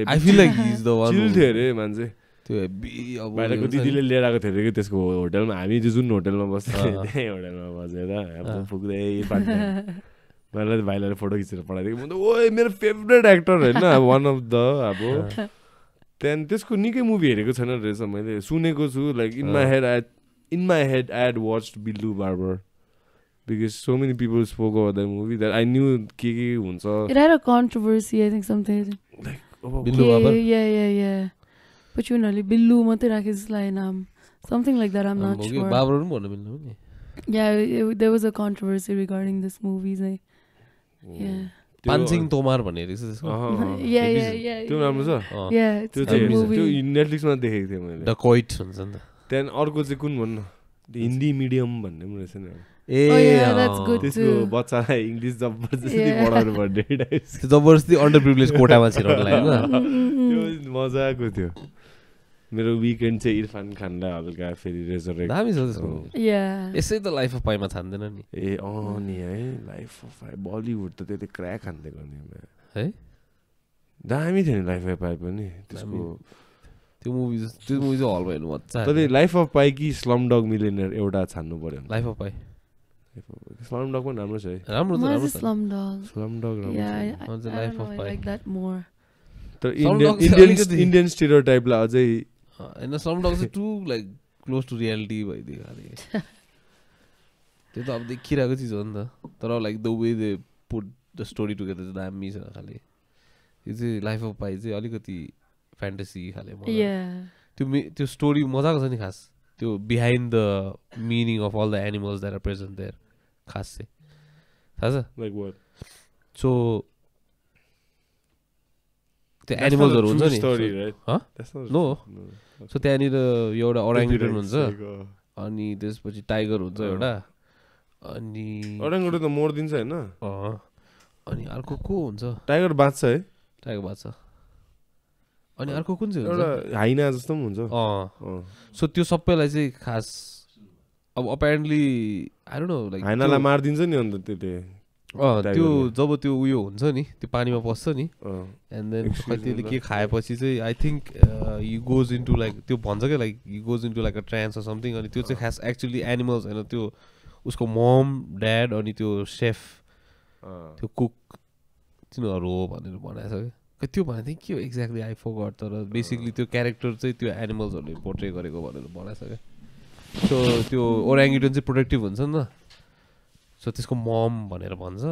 I feel like he's the one चिल थियो अरे मान्छे त्यो भाइलाको दिदीले लिएर आएको थियो अरे कि त्यसको होटेलमा हामी जुन होटेलमा बस्थ्यो त्यही होटेलमा बसेर फुक्दै भाइलाले फोटो खिचेर पठाइदिएको म त ओए मेरो फेभरेट एक्टर होइन वान अफ द अब त्यहाँदेखि त्यसको निकै मुभी हेरेको छैन रहेछ मैले सुनेको छु like in my head I had watched Billu barber because so many people spoke about that movie that I knew के हुन्छ It had a controversy, I think, something. Billu Babur Yeah. But you know, Billu मात्रै राखे जस्तो लाग्यो नाम. Something like that, I'm not sure. बाबर पनि भन्नु मिल्नु नि Yeah, there was a controversy regarding this movie. Yeah. Pan Singh तोमार भन्ने रहेछ त्यसको Yeah. त्यो राम्रो छ Yeah, it's त्यो a good movie. त्यो नेटफ्लिक्समा देखेको थिएँ मैले डकोइट हुन्छ नि त त्यहाँदेखि अर्को चाहिँ कुन भन्नु हिन्दी मिडियम भन्ने पनि रहेछ नि Oh yeah, that's good त्यसको too. बच्चालाई इङ्ग्लिस जबरजस्ती पढाउनु पर्ने जबरजस्ती अन्डर प्रिभिलेज कोटामा छिराउनु लाग्यो त्यो मजाको थियो मेरो विकेन्ड चाहिँ इरफान खानलाई हल्का फेरि रेजरेक्ट दामी छ त्यसको Yeah. यसै त लाइफ अफ पाइमा छान्दैन नि ए नि है लाइफ अफ पाइ बलिउड त त्यसले क्र्याक हान्दै गर्ने है दामी थियो नि लाइफ अफ पाइ पनि त्यसको त्यो मुभी चाहिँ हलमा हेर्नु मजा तर लाइफ अफ पाइ कि स्लम डग मिलियनेयर एउटा छान्नु पर्यो लाइफ अफ पाइ स्लम डग पनि राम्रो छ है राम्रो What छ is Slumdog? स्लम डग राम्रो Yeah, I What's the don't life know. of I Pi? like that more. तर Slumdog चाहिँ अलिकति- इन्डियन स्टेरियोटाइपलाई अझै होइन स्लमडग चाहिँ too like close to reality भइदियो खालि त्यो त अब देखिरहेको चिज हो नि त तर like the way they put the story together चाहिँ दामी छ खालि यो चाहिँ लाइफ अफ पाइ चाहिँ अलिकति फ्यान्टेसी खाले Yeah. त्यो स्टोरी मजाको छ नि खास त्यो behind the meaning of all the animals that are present there खास चाहिँ थाहा छ लाइक वाट सो त्यो एनिमल्सहरू हुन्छ नि स्टोरी राइट नो सो त्यहाँनिर एउटा ओराङ्गुटान हुन्छ अनि त्यसपछि टाइगर हुन्छ एउटा अनि ओराङ्गुटान त मर्दिन्छ होइन अनि अर्को को हुन्छ टाइगर बाँच्छ है टाइगर बाछा अनि अर्को कुन चाहिँ हुन्छ एउटा हाइना जस्तो पनि हुन्छ सो त्यो सबैलाई चाहिँ खास अब apparently I don't know like हाइनालाई मारिदिन्छ नि अन्त त्यसले त्यो जब त्यो उयो हुन्छ नि त्यो पानीमा पस्छ नि एन्ड देन त्यसले के खाएपछि चाहिँ I think you goes into like त्यो भन्छ क्या like you goes into like a trance or something अनि त्यो चाहिँ खास एक्चुअली एनिमल्स होइन त्यो उसको मम ड्याड अनि त्यो सेफ त्यो कुक तिनीहरू हो भनेर भनेको छ क्या त्यो भनेको थिएँ के हो एक्ज्याक्टली आई फोगट तर बेसिकली त्यो क्यारेक्टर चाहिँ त्यो एनिमल्सहरूले पोर्ट्रे गरेको भनेर भनेको छ क्या सो त्यो ओराङ्गुटान चाहिँ प्रोटेक्टिभ हुन्छ नि त सो त्यसको मम भनेर भन्छ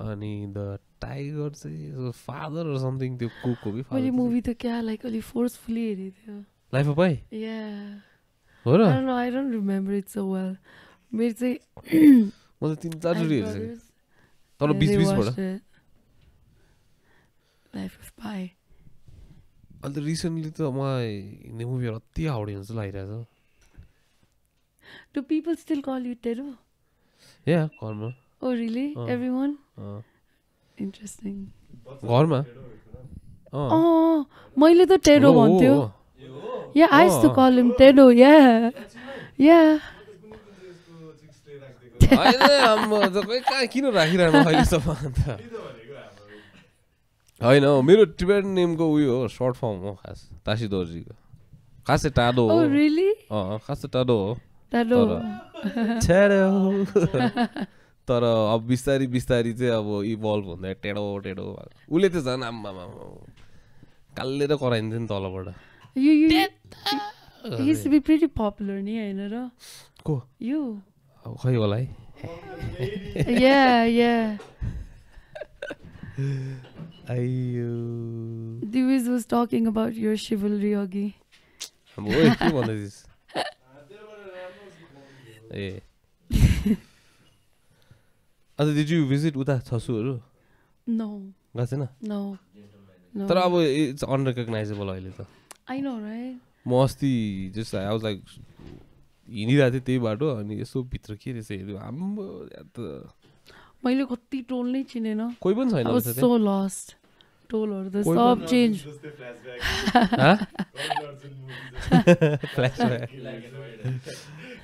अनि द टाइगर चाहिँ फादर अर समथिङ त्यो कुक हो कि मैले मुभी त क्या लाइक अलि फोर्सफुली हेरेको थियो लाइफ अफ पाइ Yeah. हो र I don't remember it so well. मेरो चाहिँ म त 3-4 चोटि हेरिसकेँ तर Yeah, they बिचबिचबाट watched it. Life of Pi. अन्त रिसेन्टली त मलाई हिन्दी मुभीहरू अति हाउडे हुन्छ लागिरहेको छ Do people still call you Teru? या कर्म Oh, really? Everyone? Interesting. घरमा Oh, मैले त टेडो भन्थ्यो. Yeah, I used to call him Tedo. Yeah. Yeah. किन राखिरहनु अहिलेसम्म अन्त होइन मेरो टिबेटन नेमको उयो हो सर्ट फर्म हो खास तासी दोर्जीको खास चाहिँ टाडो हो Oh, really? खास चाहिँ टाडो हो Tedo. तर अब बिस्तारी बिस्तारी चाहिँ अब इभल्भ हुँदै टेडो टेडो उसले त झन् आम्मामा कालले त कराइन्थ्यो नि तलबाट You he used to be pretty popular, ni हैन र? को You. अब खै होला है Yeah. आइयो Diviz was talking about your chivalry, Augie. अब ओइ के भन्दैछिस् ए अन्त did you visit उता छसुहरू No. गएको छैन No. तर अब इट्स अनरेकग्नाइजेबल अहिले त I know, right? म अस्ति जस्ट आई वाज लाइक हिँडिरहेको थिएँ त्यही बाटो अनि यसो भित्र के रहेछ हेऱ्यो आम्बो त मैले कति टोल नै चिनेन. कोही पनि छैन I was रहेछ so lost. टोलहरु त सब चेन्ज.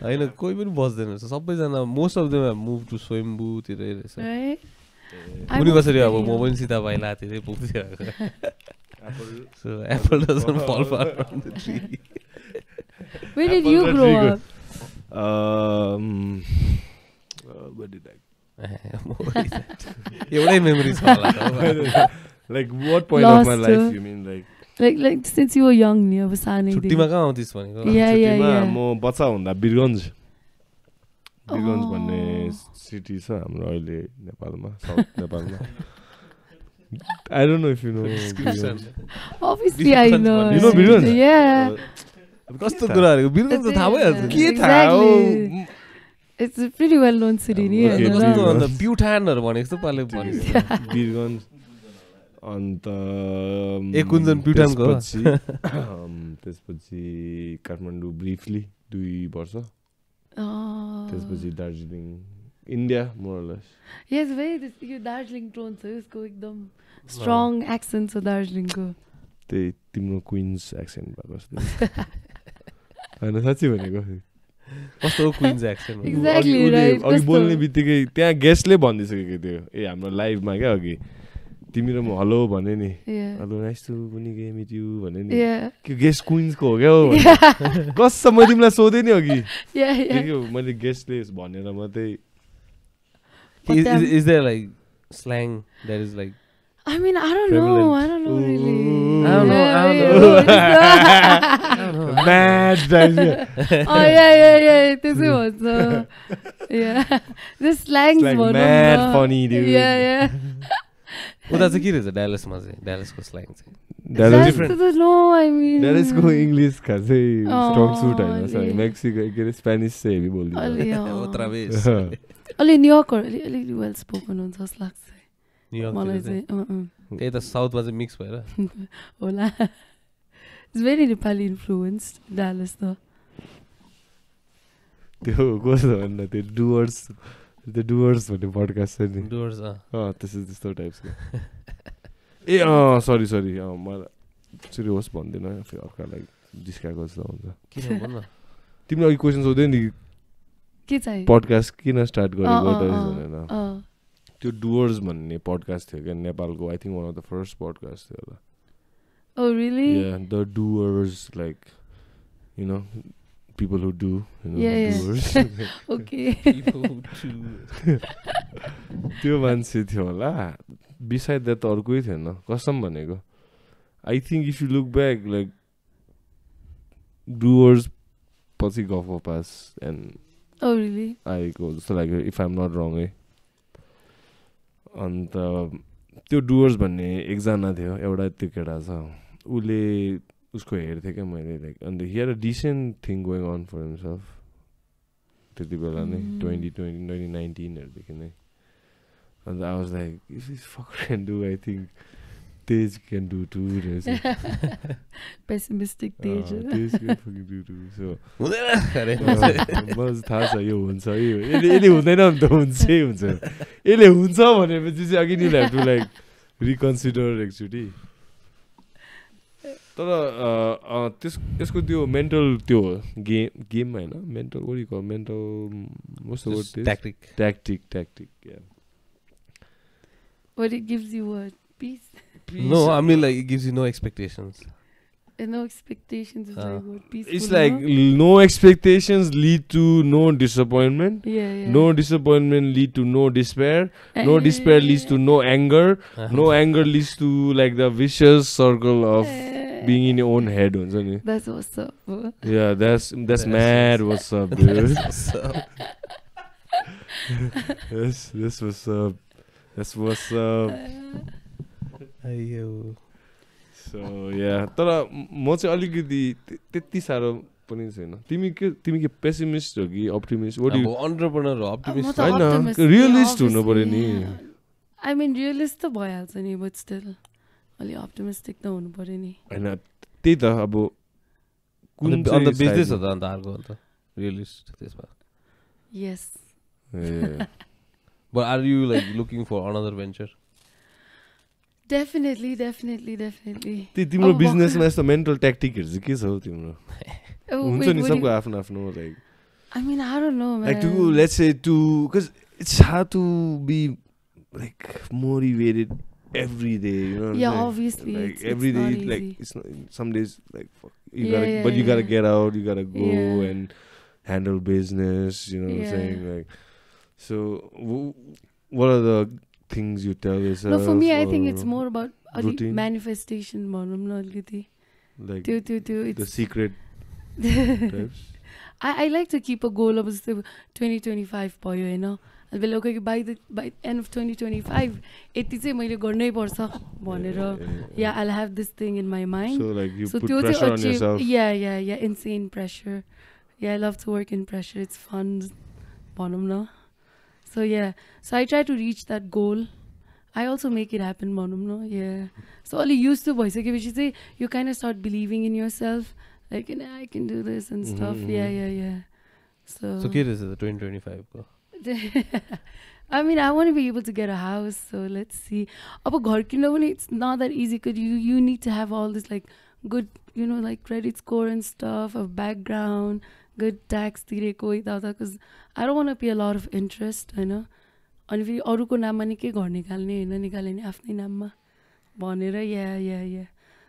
होइन कोही पनि बस्दैन रहेछ सबैजना most of them move to स्वयम्बुतिर रहेछ Right? कुनै कसरी अब म पनि सीता भाइ लातिर पुग्थ्यो So apple doesn't fall far from the tree. Where did you grow up? Where did I? एउटै मेमोरी छ होला त Like what point of my life you mean like? Like since you were young नि अब सानै छुट्टीमा कहाँ आउँथिस् भनेको छुट्टीमा म बच्चा हुँदा वीरगञ्ज भन्ने सिटी छ हाम्रो अहिले नेपालमा साउथ नेपालमा I don't know if you know Birganj. Obviously I know. You know Birganj? Yeah. कस्तो कुराहरुको वीरगञ्ज त थाहा भइहाल्छ के थाहा हो It's a pretty well known city नि हैन कस्तो अन्त प्युठानहरु भनेको जस्तो पाले भनेको वीरगञ्ज अन्त कुञ्जन प्युठानको त्यसपछि काठमाडौँ ब्रिफली 2 वर्ष त्यसपछि दार्जिलिङ इन्डिया मोरलेस Yes, very यो दार्जिलिङ टोन छ यसको एकदम स्ट्रङ एक्सेन्ट छ दार्जिलिङको त्यही तिम्रो क्वीन्स एक्सेन्ट भएको जस्तो हैन साच्चै भनेको कस्तो क्वीन्स एक्सेन्ट एक्ज्याक्टली राइट अघि बोल्ने बित्तिकै त्यहाँ गेस्टले भनिदिसकेको थियो ए हाम्रो लाइभमा क्या अघि तिमी र म हेलो भने नि हेलो नाइस टु बुनिगे मिट यु भने नि के गेस्ट क्वीन्सको हो क्या हो कसम मैले तिमीलाई सोधेँ नि अघि मैले गेस्टले भनेर मात्रै Is there like slang that is like I mean I don't know really I don't know mad oh yeah त्यसै भन्छ yeah the slangs भनौँ mad funny dude yeah उता चाहिँ के रहेछ ड्यालसमा चाहिँ ड्यालसको स्ल्याङ चाहिँ no I mean ड्यालसको इङ्ग्लिस खासै स्ट्रङ सुट हैन सर मेक्सिको के रे स्पेनिस चाहिँ हेभी बोल्दिन्छ ओत्रा बेस अलि न्युयोर्क अलि वेल स्पोकन हुन्छ जस्तो लाग्छ मलाई चाहिँ त्यही त साउथमा चाहिँ मिक्स भएर होला it's very Nepali influenced Dallas त त्यो कस्तो भन्दा त्यो डुवर्स भन्ने पडकास्ट छ नि डुवर्स त्यस्तो टाइप्सको ए सरी मलाई सिरियस होस् भन्दैन फेरि अर्कालाई जिस्काएको जस्तो हुन्छ किन भन्न तिमीले अघि क्वेसन सोध्यौ नि के चाहिँ पडकास्ट किन स्टार्ट गरेको भनेर त्यो डुवर्स भन्ने पडकास्ट थियो क्या नेपालको I think one of the first podcast थियो होला Oh really? Yeah, the doers like you know people who do doers. Okay. people who do त्यो मान्छे थियो होला बिसाइड द्याट त अर्कै थिएन कसम भनेको I think if you look back like divorce पछि गफ पास एन्ड Oh really? आएको जस्तो लाग्यो if I am not wrong है अन्त त्यो डुवर्स भन्ने एकजना थियो एउटा त्यो केटा छ उसले उसको हेर्थेँ क्या मैले like and hear a decent thing going on for himself त्यति बेला नै 2019 हरूदेखि नै and I was like if is fuck can do I think these can do too रहेछ pessimistic these these can fucking do too so हुँदैन अरे मलाई थाहा छ यो हुन्छ है यसले हुँदैन भने त हुन्छै हुन्छ यसले हुन्छ भनेपछि चाहिँ अघि you have to like reconsider एकचोटि तर त्यसको त्यो मेन्टल त्यो गेम होइन मेन्टल वरिको mental tactic What it gives you what? Peace? No, I mean like it gives you no expectations. And no expectations is like what? Peaceful. It's like no expectations lead to no disappointment. Yeah. No disappointment lead to no despair. No despair leads to no anger. No anger leads to like the vicious circle of being in your own head. That's what's up. Bro. Yeah, that's mad. What's up, dude? What's up? That's what's up. That's what's up. Ayo. So yeah, तर म चाहिँ अलिकति त्यति साह्रो पनि छैन तिमी के पेसिमिस्ट हो कि अप्टिमिस्ट अब एन्टरप्रेन्योर हो अप्टिमिस्ट हैन रियलिस्ट हुनु पर्यो नि I mean रियलिस्ट त भइहाल्छ नि बट स्टिल अलि अप्टिमिस्टिक त हुनु पर्यो नि हैन त्यही त अब कुन अन्त बिजनेस हो त अन्त अर्को अन्त रियलिस्ट त्यसमा यस But are you like looking for another venture? Definitely. तिम्रो बिजनेसमा यस्तो मेन्टल ट्याक्टिकहरु चाहिँ के छ हौ तिम्रो हुन्छ नि सबको आफ्नो like I mean I don't know man like to let's say to cuz it's hard to be like motivated every day you know what I'm saying? Obviously like it's every day not like easy. it's not some days like fuck you gotta get out you gotta go and handle business you know what I'm saying like so what are the things you tell yourself? No, for me, I think it's more about routine? manifestation. Like the secret types? I like to keep a goal of 2025 you know. I'll be like, okay, by the end of 2025, yeah, I'll have this thing in my mind. So like you put pressure on yourself. Yeah, insane pressure. Yeah, I love to work in pressure. It's fun. So yeah, so I try to reach that goal. I also make it happen, yeah. So all you used to voice, you kind of start believing in yourself, like I can do this and stuff. Yeah. So get is the 2025. I mean, I want to be able to get a house. So let's see. It's not that easy because you need to have all this like good, like credit score and stuff, a background. Good tax because I don't want to pay a lot of interest, you know. And if you aruko namma ni ke ghar nikalne haina nikalne आफ्नै नाममा भनेर yeah.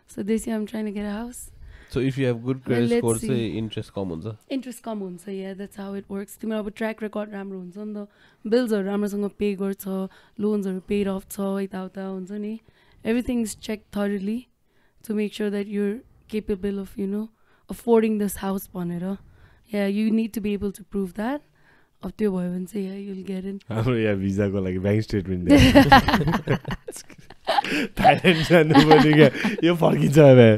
So this year I'm trying to get a house. So if you have good credit score say interest कम हुन्छ. Interest कम हुन्छ yeah that's how it works. तिम्रो अब track record राम्रो हुन्छ नि त बिल्सहरु राम्रोसँग पे गर्छ लोन्सहरु पेड अफ छ यताउता हुन्छ नि everything is checked thoroughly to make sure that you're capable of affording this house भनेर. Yeah, you need to be able to prove that. Of the boy and say, yeah, you'll get in. Oh yeah, visa go like bank statement there. Thailand जानु पनि के यो फर्किन्छ बे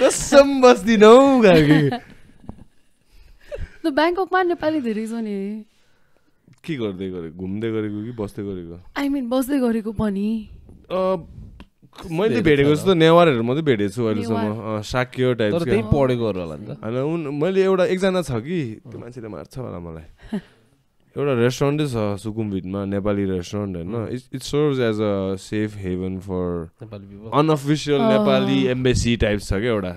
कसम बस्दिनौ गागी The Bangkok मा नेपाली धेरै छ नि के गर्दै गरेको घुम्दै गरेको कि बस्दै गरेको I mean बस्दै गरेको पनि मैले भेटेको जस्तो नेवारहरु मात्रै भेटेको छु अहिलेसम्म शाक्य टाइप तर त्यही पढेकोहरु होला नि त हैन मैले एउटा एकजना छ कि त्यो मान्छेले मार्छ होला मलाई एउटा रेस्टुरेन्टै छ सुकुमभिटमा नेपाली रेस्टुरेन्ट हैन it serves as a safe haven for Nepali people unofficial Nepali embassy type छ के एउटा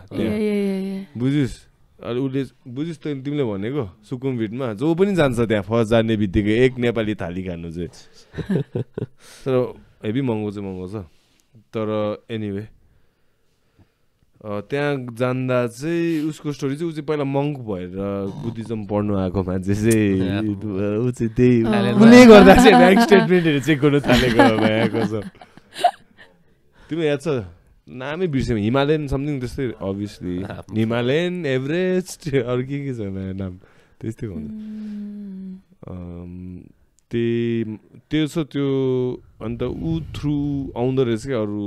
बुझिस अलि उले बुझिस तिमीले भनेको सुकुमभिटमा जो पनि जान्छ त्यहाँ फर्स्ट जाने बित्तिकै एक नेपाली थाली खानु चाहिँ तर हेभी महँगो छ तर एनीवे त्यहाँ जान्दा चाहिँ उसको स्टोरी चाहिँ ऊ चाहिँ पहिला मङ्क भएर बुद्धिज्म पढ्नु आएको मान्छे चाहिँ ऊ चाहिँ त्यही उसले गर्दा चाहिँ ब्याङ्क स्टेटमेन्टहरू चेक गर्नु थालेको भएको छ तिमी याद छ नामै बिर्स्यौ हिमालयन समथिङ त्यस्तै अभियसली हिमालयन एभरेस्ट अरू के छ नाम त्यस्तै हुन्छ त्यो छ त्यो अन्त ऊ थ्रु आउँदो रहेछ क्या अरू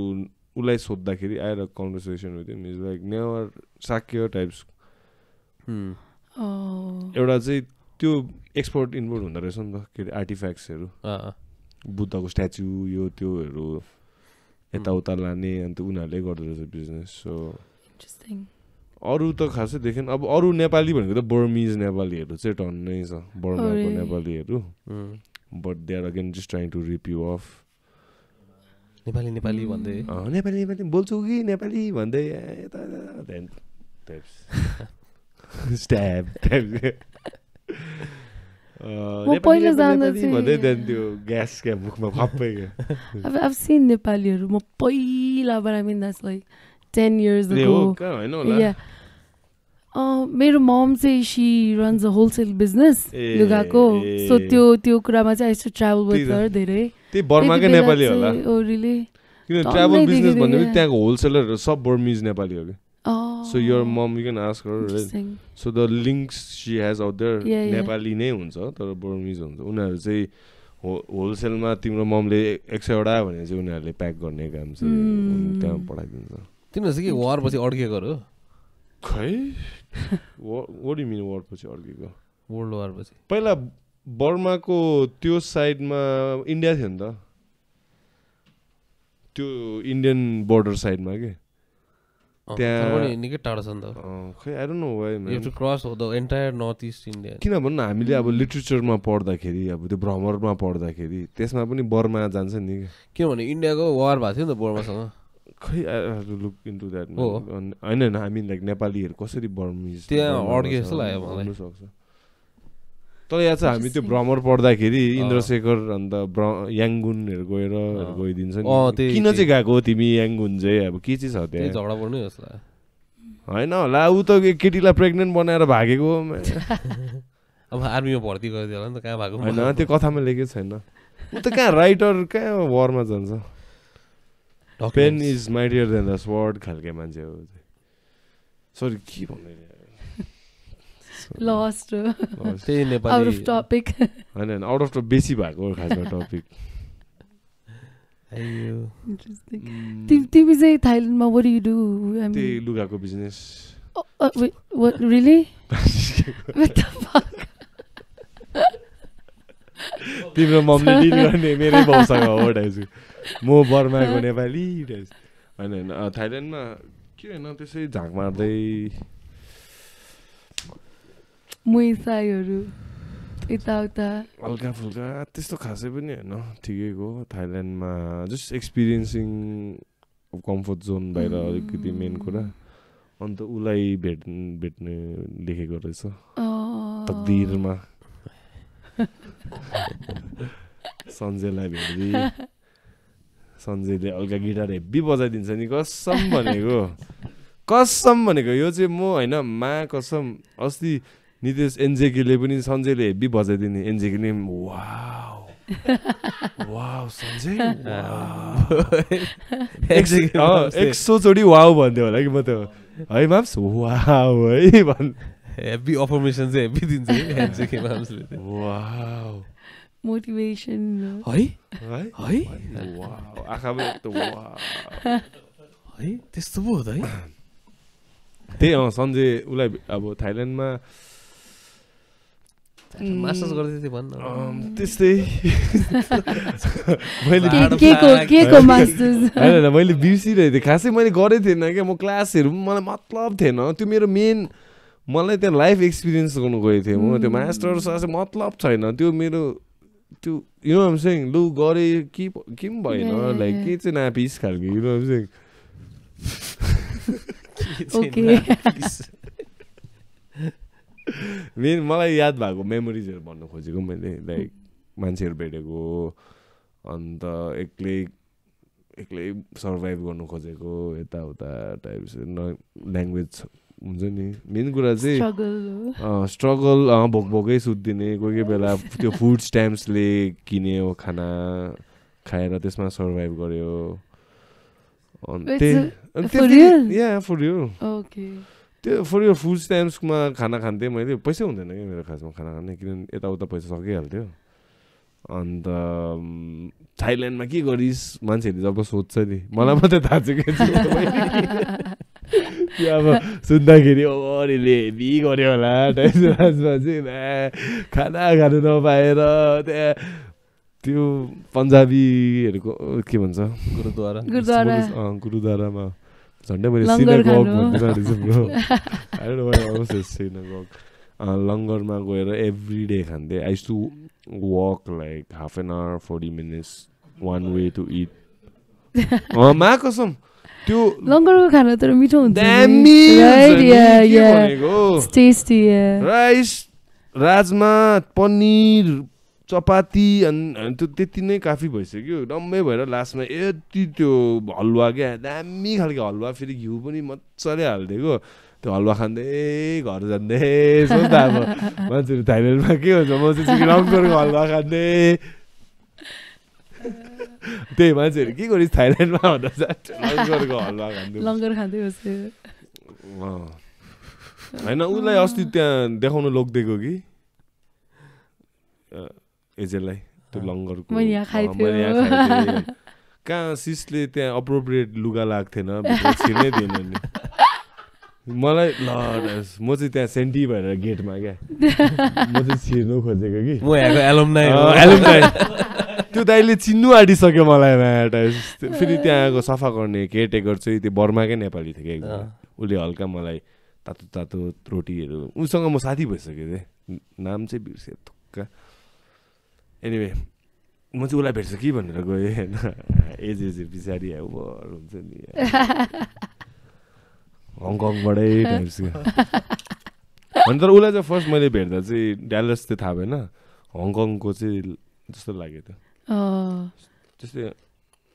उसलाई सोद्धाखेरि आएर conversation with him is like never Shakya types एउटा चाहिँ त्यो एक्सपोर्ट इम्पोर्ट हुँदो रहेछ नि त के अरे आर्टिफ्याक्ट्सहरू बुद्धको स्ट्याचु यो त्योहरू यताउता लाने अन्त उनीहरूले गर्दो रहेछ बिजनेस सो अरू त खासै देखेन अब अरू नेपाली भनेको त बर्मिज नेपालीहरू चाहिँ टन्नै छ बर्माको नेपालीहरू but they are again just trying to rip you off Nepali Nepali भन्दै नेपाली नेपाली बोल्छु कि नेपाली भन्दै स्ट्याब पहिला जाँदा भन्दै त्यो ग्यास क्या मुखमा खप्पै क्या I've seen नेपालीहरू म पहिला but I mean that's like 10 years ago होइन होला yeah मेरो mom चाहिँ she runs a wholesale business लुगाको so त्यो कुरामा चाहिँ I used to travel with her धेरै त्यही बर्माकै नेपाली होला oh really किन ट्राभल बिजनेस भन्दा पनि त्यहाँको होलसेलरहरू सब बर्मिज नेपाली हो कि so your mom you can ask her right? So the links she has out there Nepali नै हुन्छ तर बर्मिज हुन्छ उनीहरू चाहिँ होलसेलमा तिम्रो ममले 100 वटा भने चाहिँ उनीहरूले प्याक गर्ने काम चाहिँ त्यहाँ पठाइदिन्छ तिनीहरू चाहिँ के वार पछि अड्केको हो खै what do you mean war पछि अड्केको वर्ल्ड वार पछि पहिला बर्माको त्यो साइडमा इन्डिया थियो नि त त्यो इन्डियन बोर्डर साइडमा के त्यहाँ निकै टाढो छ नि त खै I don't know why you have to cross the entire North East India किन भन्नु हामीले अब लिटरेचरमा पढ्दाखेरि अब त्यो भ्रमरमा पढ्दाखेरि त्यसमा पनि बर्मा जान्छ नि किनभने इन्डियाको वार भएको थियो नि त बर्मासँग खै I have to look into that हैन आई मिन लाइक नेपालीहरू कसरी बर्मिज त्यहाँ अड्के जस्तो लाग्यो मलाई सक्छ तर यहाँ चाहिँ हामी त्यो भ्रमर पढ्दाखेरि इन्द्रशेखर अन्त याङ्गुनहरू गइदिन्छ नि किन चाहिँ गएको तिमी याङ्गुन चाहिँ अब के चाहिँ छ त्यहाँ झगडा पर्ने जस्तो होइन होला ऊ त केटीलाई प्रेग्नेन्ट बनाएर भागेको अब आर्मीमा भर्ती गरिदियो होला नि त कहाँ भएको होइन त्यो कथामा लेखेको छैन ऊ त कहाँ राइटर कहाँ वारमा जान्छ pen is mightier than the sword खालके मान्छे हो सरी के भन्दै lost out of topic हैन आउट अफ बेसी भएको खासमा टपिक interesting तिमी चाहिँ थाइल्यान्डमा what do you do I mean त्यही लुगाको business wait, what really what the fuck तिम्रो मम्मीले डिल गर्ने मेरै बाउसँग हो दाजु म बर्माको नेपाली हैन थाइल्यान्डमा के हैन त्यसै झाँक मार्दै मुइसाईहरू यताउता हल्का फुल्का त्यस्तो खासै पनि होइन ठिकैको थाइल्यान्डमा जस्ट एक्सपिरियन्सिङ कम्फर्ट जोन बाहिर अलिकति मेन कुरा अन्त उसलाई भेट्ने लेखेको रहेछ तकदिरमा सञ्जयलाई भेट्दै सञ्जयले हल्का गिटार हेब्बी बजाइदिन्छ नि कसम भनेको यो चाहिँ म होइन मा कसम अस्ति नितेश एनजेकेले पनि सञ्जयले हेब्बी बजाइदिने एनजेकेले वाउ वाउ सञ्जय 100 चोटि वाउ भन्थ्यो होला कि म त है माम्स वाउ है भन् हेभी अफर्मेसन चाहिँ हेभी दिन्छ एनजेके माम्सले वाउ मोटिभेसन है वाउ आँखामा त वाउ है त्यस्तो पो हो त है त्यही सञ्जय उसलाई अब थाइल्यान्डमा मास्टर्स गर्दै थिए भन्न त्यस्तै होइन मैले बिर्सिरहेको थिएँ खासै मैले गरेको थिएन क्या म क्लासहरू पनि मलाई मतलब थिएन त्यो मेरो मेन मलाई त्यहाँ लाइफ एक्सपिरियन्स गर्नु गएको थिएँ म त्यो मास्टर्स मतलब छैन त्यो मेरो त्यो यु नो आइम सेइङ लु गरेँ के पनि भएन लाइक के चाहिँ नापिस खालको you know I'm saying main मलाई याद भएको मेमोरिजहरू भन्नु खोजेको मैले लाइक मान्छेहरू भेटेको अन्त एक्लै सर्भाइभ गर्नु खोजेको यताउता टाइप्स ल्याङ्ग्वेज हुन्छ नि मेन कुरा चाहिँ स्ट्रगल भोकै सुत्दिने कोही बेला त्यो फुड स्ट्याम्प्सले किन्यो खाना खाएर त्यसमा सर्भाइभ गर्यो त्यो फर यो फुड स्ट्याम्प्समा खाना खान्थेँ मैले पैसा हुँदैन क्या मेरो खासमा खाना खाने किनभने यताउता पैसा सकिहाल्थ्यो अन्त थाइल्यान्डमा के गरिस् मान्छेहरूले जब सोध्छ नि मलाई मात्रै थाहा छ कि अब सुन्दाखेरि अरूले हेभी गऱ्यो होला टाइप्समा चाहिँ खाना खानु नपाएर त्यहाँ त्यो पन्जाबीहरूको के भन्छ गुरुद्वारामा झन्डै मैले सिनागोग सिनागोग लङ्गरमा गएर एभ्री डे खान्थेँ I used to walk like half an hour 40 minutes one way to eat मा कसम त्यो लङ्गरको खाना तर मिठो हुन्छ राइस राजमा पनिर चपाती अनि त्यो त्यति नै काफी भइसक्यो डम्मै भएर लास्टमा यति त्यो हलुवा क्या दामी खालको हलुवा फेरि घिउ पनि मजाले हालिदिएको त्यो हलुवा खाँदै घर जाँदै सोच्दा अब मान्छेहरू थाइल्यान्डमा के हुन्छ म चाहिँ लङ्गरको हलुवा खाँदै त्यही मान्छेहरू के गरिस् थाइल्यान्डमा भन्दा लङ्गरको हलुवा खाँदै लङ्गर खाँदै बस्यो होइन उसलाई अस्ति त्यहाँ देखाउन लगिदिएको कि एजेललाई त्यो लङ्गरको कहाँ सिसले त्यहाँ अप्रोप्रिएट लुगा लाग्थेन छिर्नै दिएन नि मलाई ल म चाहिँ त्यहाँ सेन्टी भएर गेटमा क्या म चाहिँ छिर्नु खोजेको कि म यहाँको एलुमनाइ त्यो दाइले चिन्नु आँटिसक्यो मलाई फेरि त्यहाँको सफा गर्ने केयरटेकर चाहिँ त्यो बर्माकै नेपाली थियो क्या एकदम उसले हल्का मलाई तातो तातो रोटीहरू उसँग म साथी भइसकेको थिएँ नाम चाहिँ बिर्सेँ थुक्का एनिवे म चाहिँ उसलाई भेट्छु कि भनेर गएँ होइन एज पछाडि ओभर हुन्छ नि हङकङबाटै टाइप्सको अनि तर उसलाई चाहिँ फर्स्ट मैले भेट्दा चाहिँ ड्यालस चाहिँ थाहा भएन हङकङको चाहिँ जस्तो लाग्यो त त्यस्तै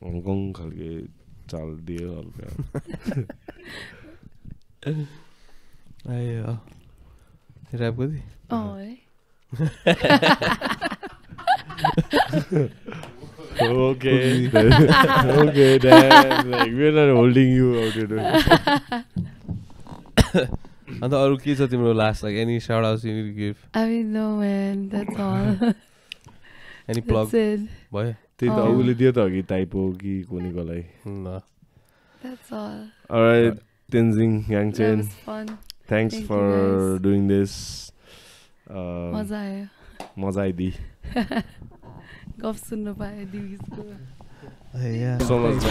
हङकङ खालके चाल दियो हल्का ऱ्याप कति Okay, damn, like we're not holding you out here. अन्त अरु के छ तिम्रो last like any shout outs you need to give? I mean no man, that's all. Any plug? भयो त्यही त अगुले दियो त अघि टाइपो कि कोनीकोलाई न That's all. Alright, Tenzing Yangchen. That was fun. Thanks Thank for doing this. मजा आयो. मजा आइदी. गफ सुन्न पाए दिवीको. So much.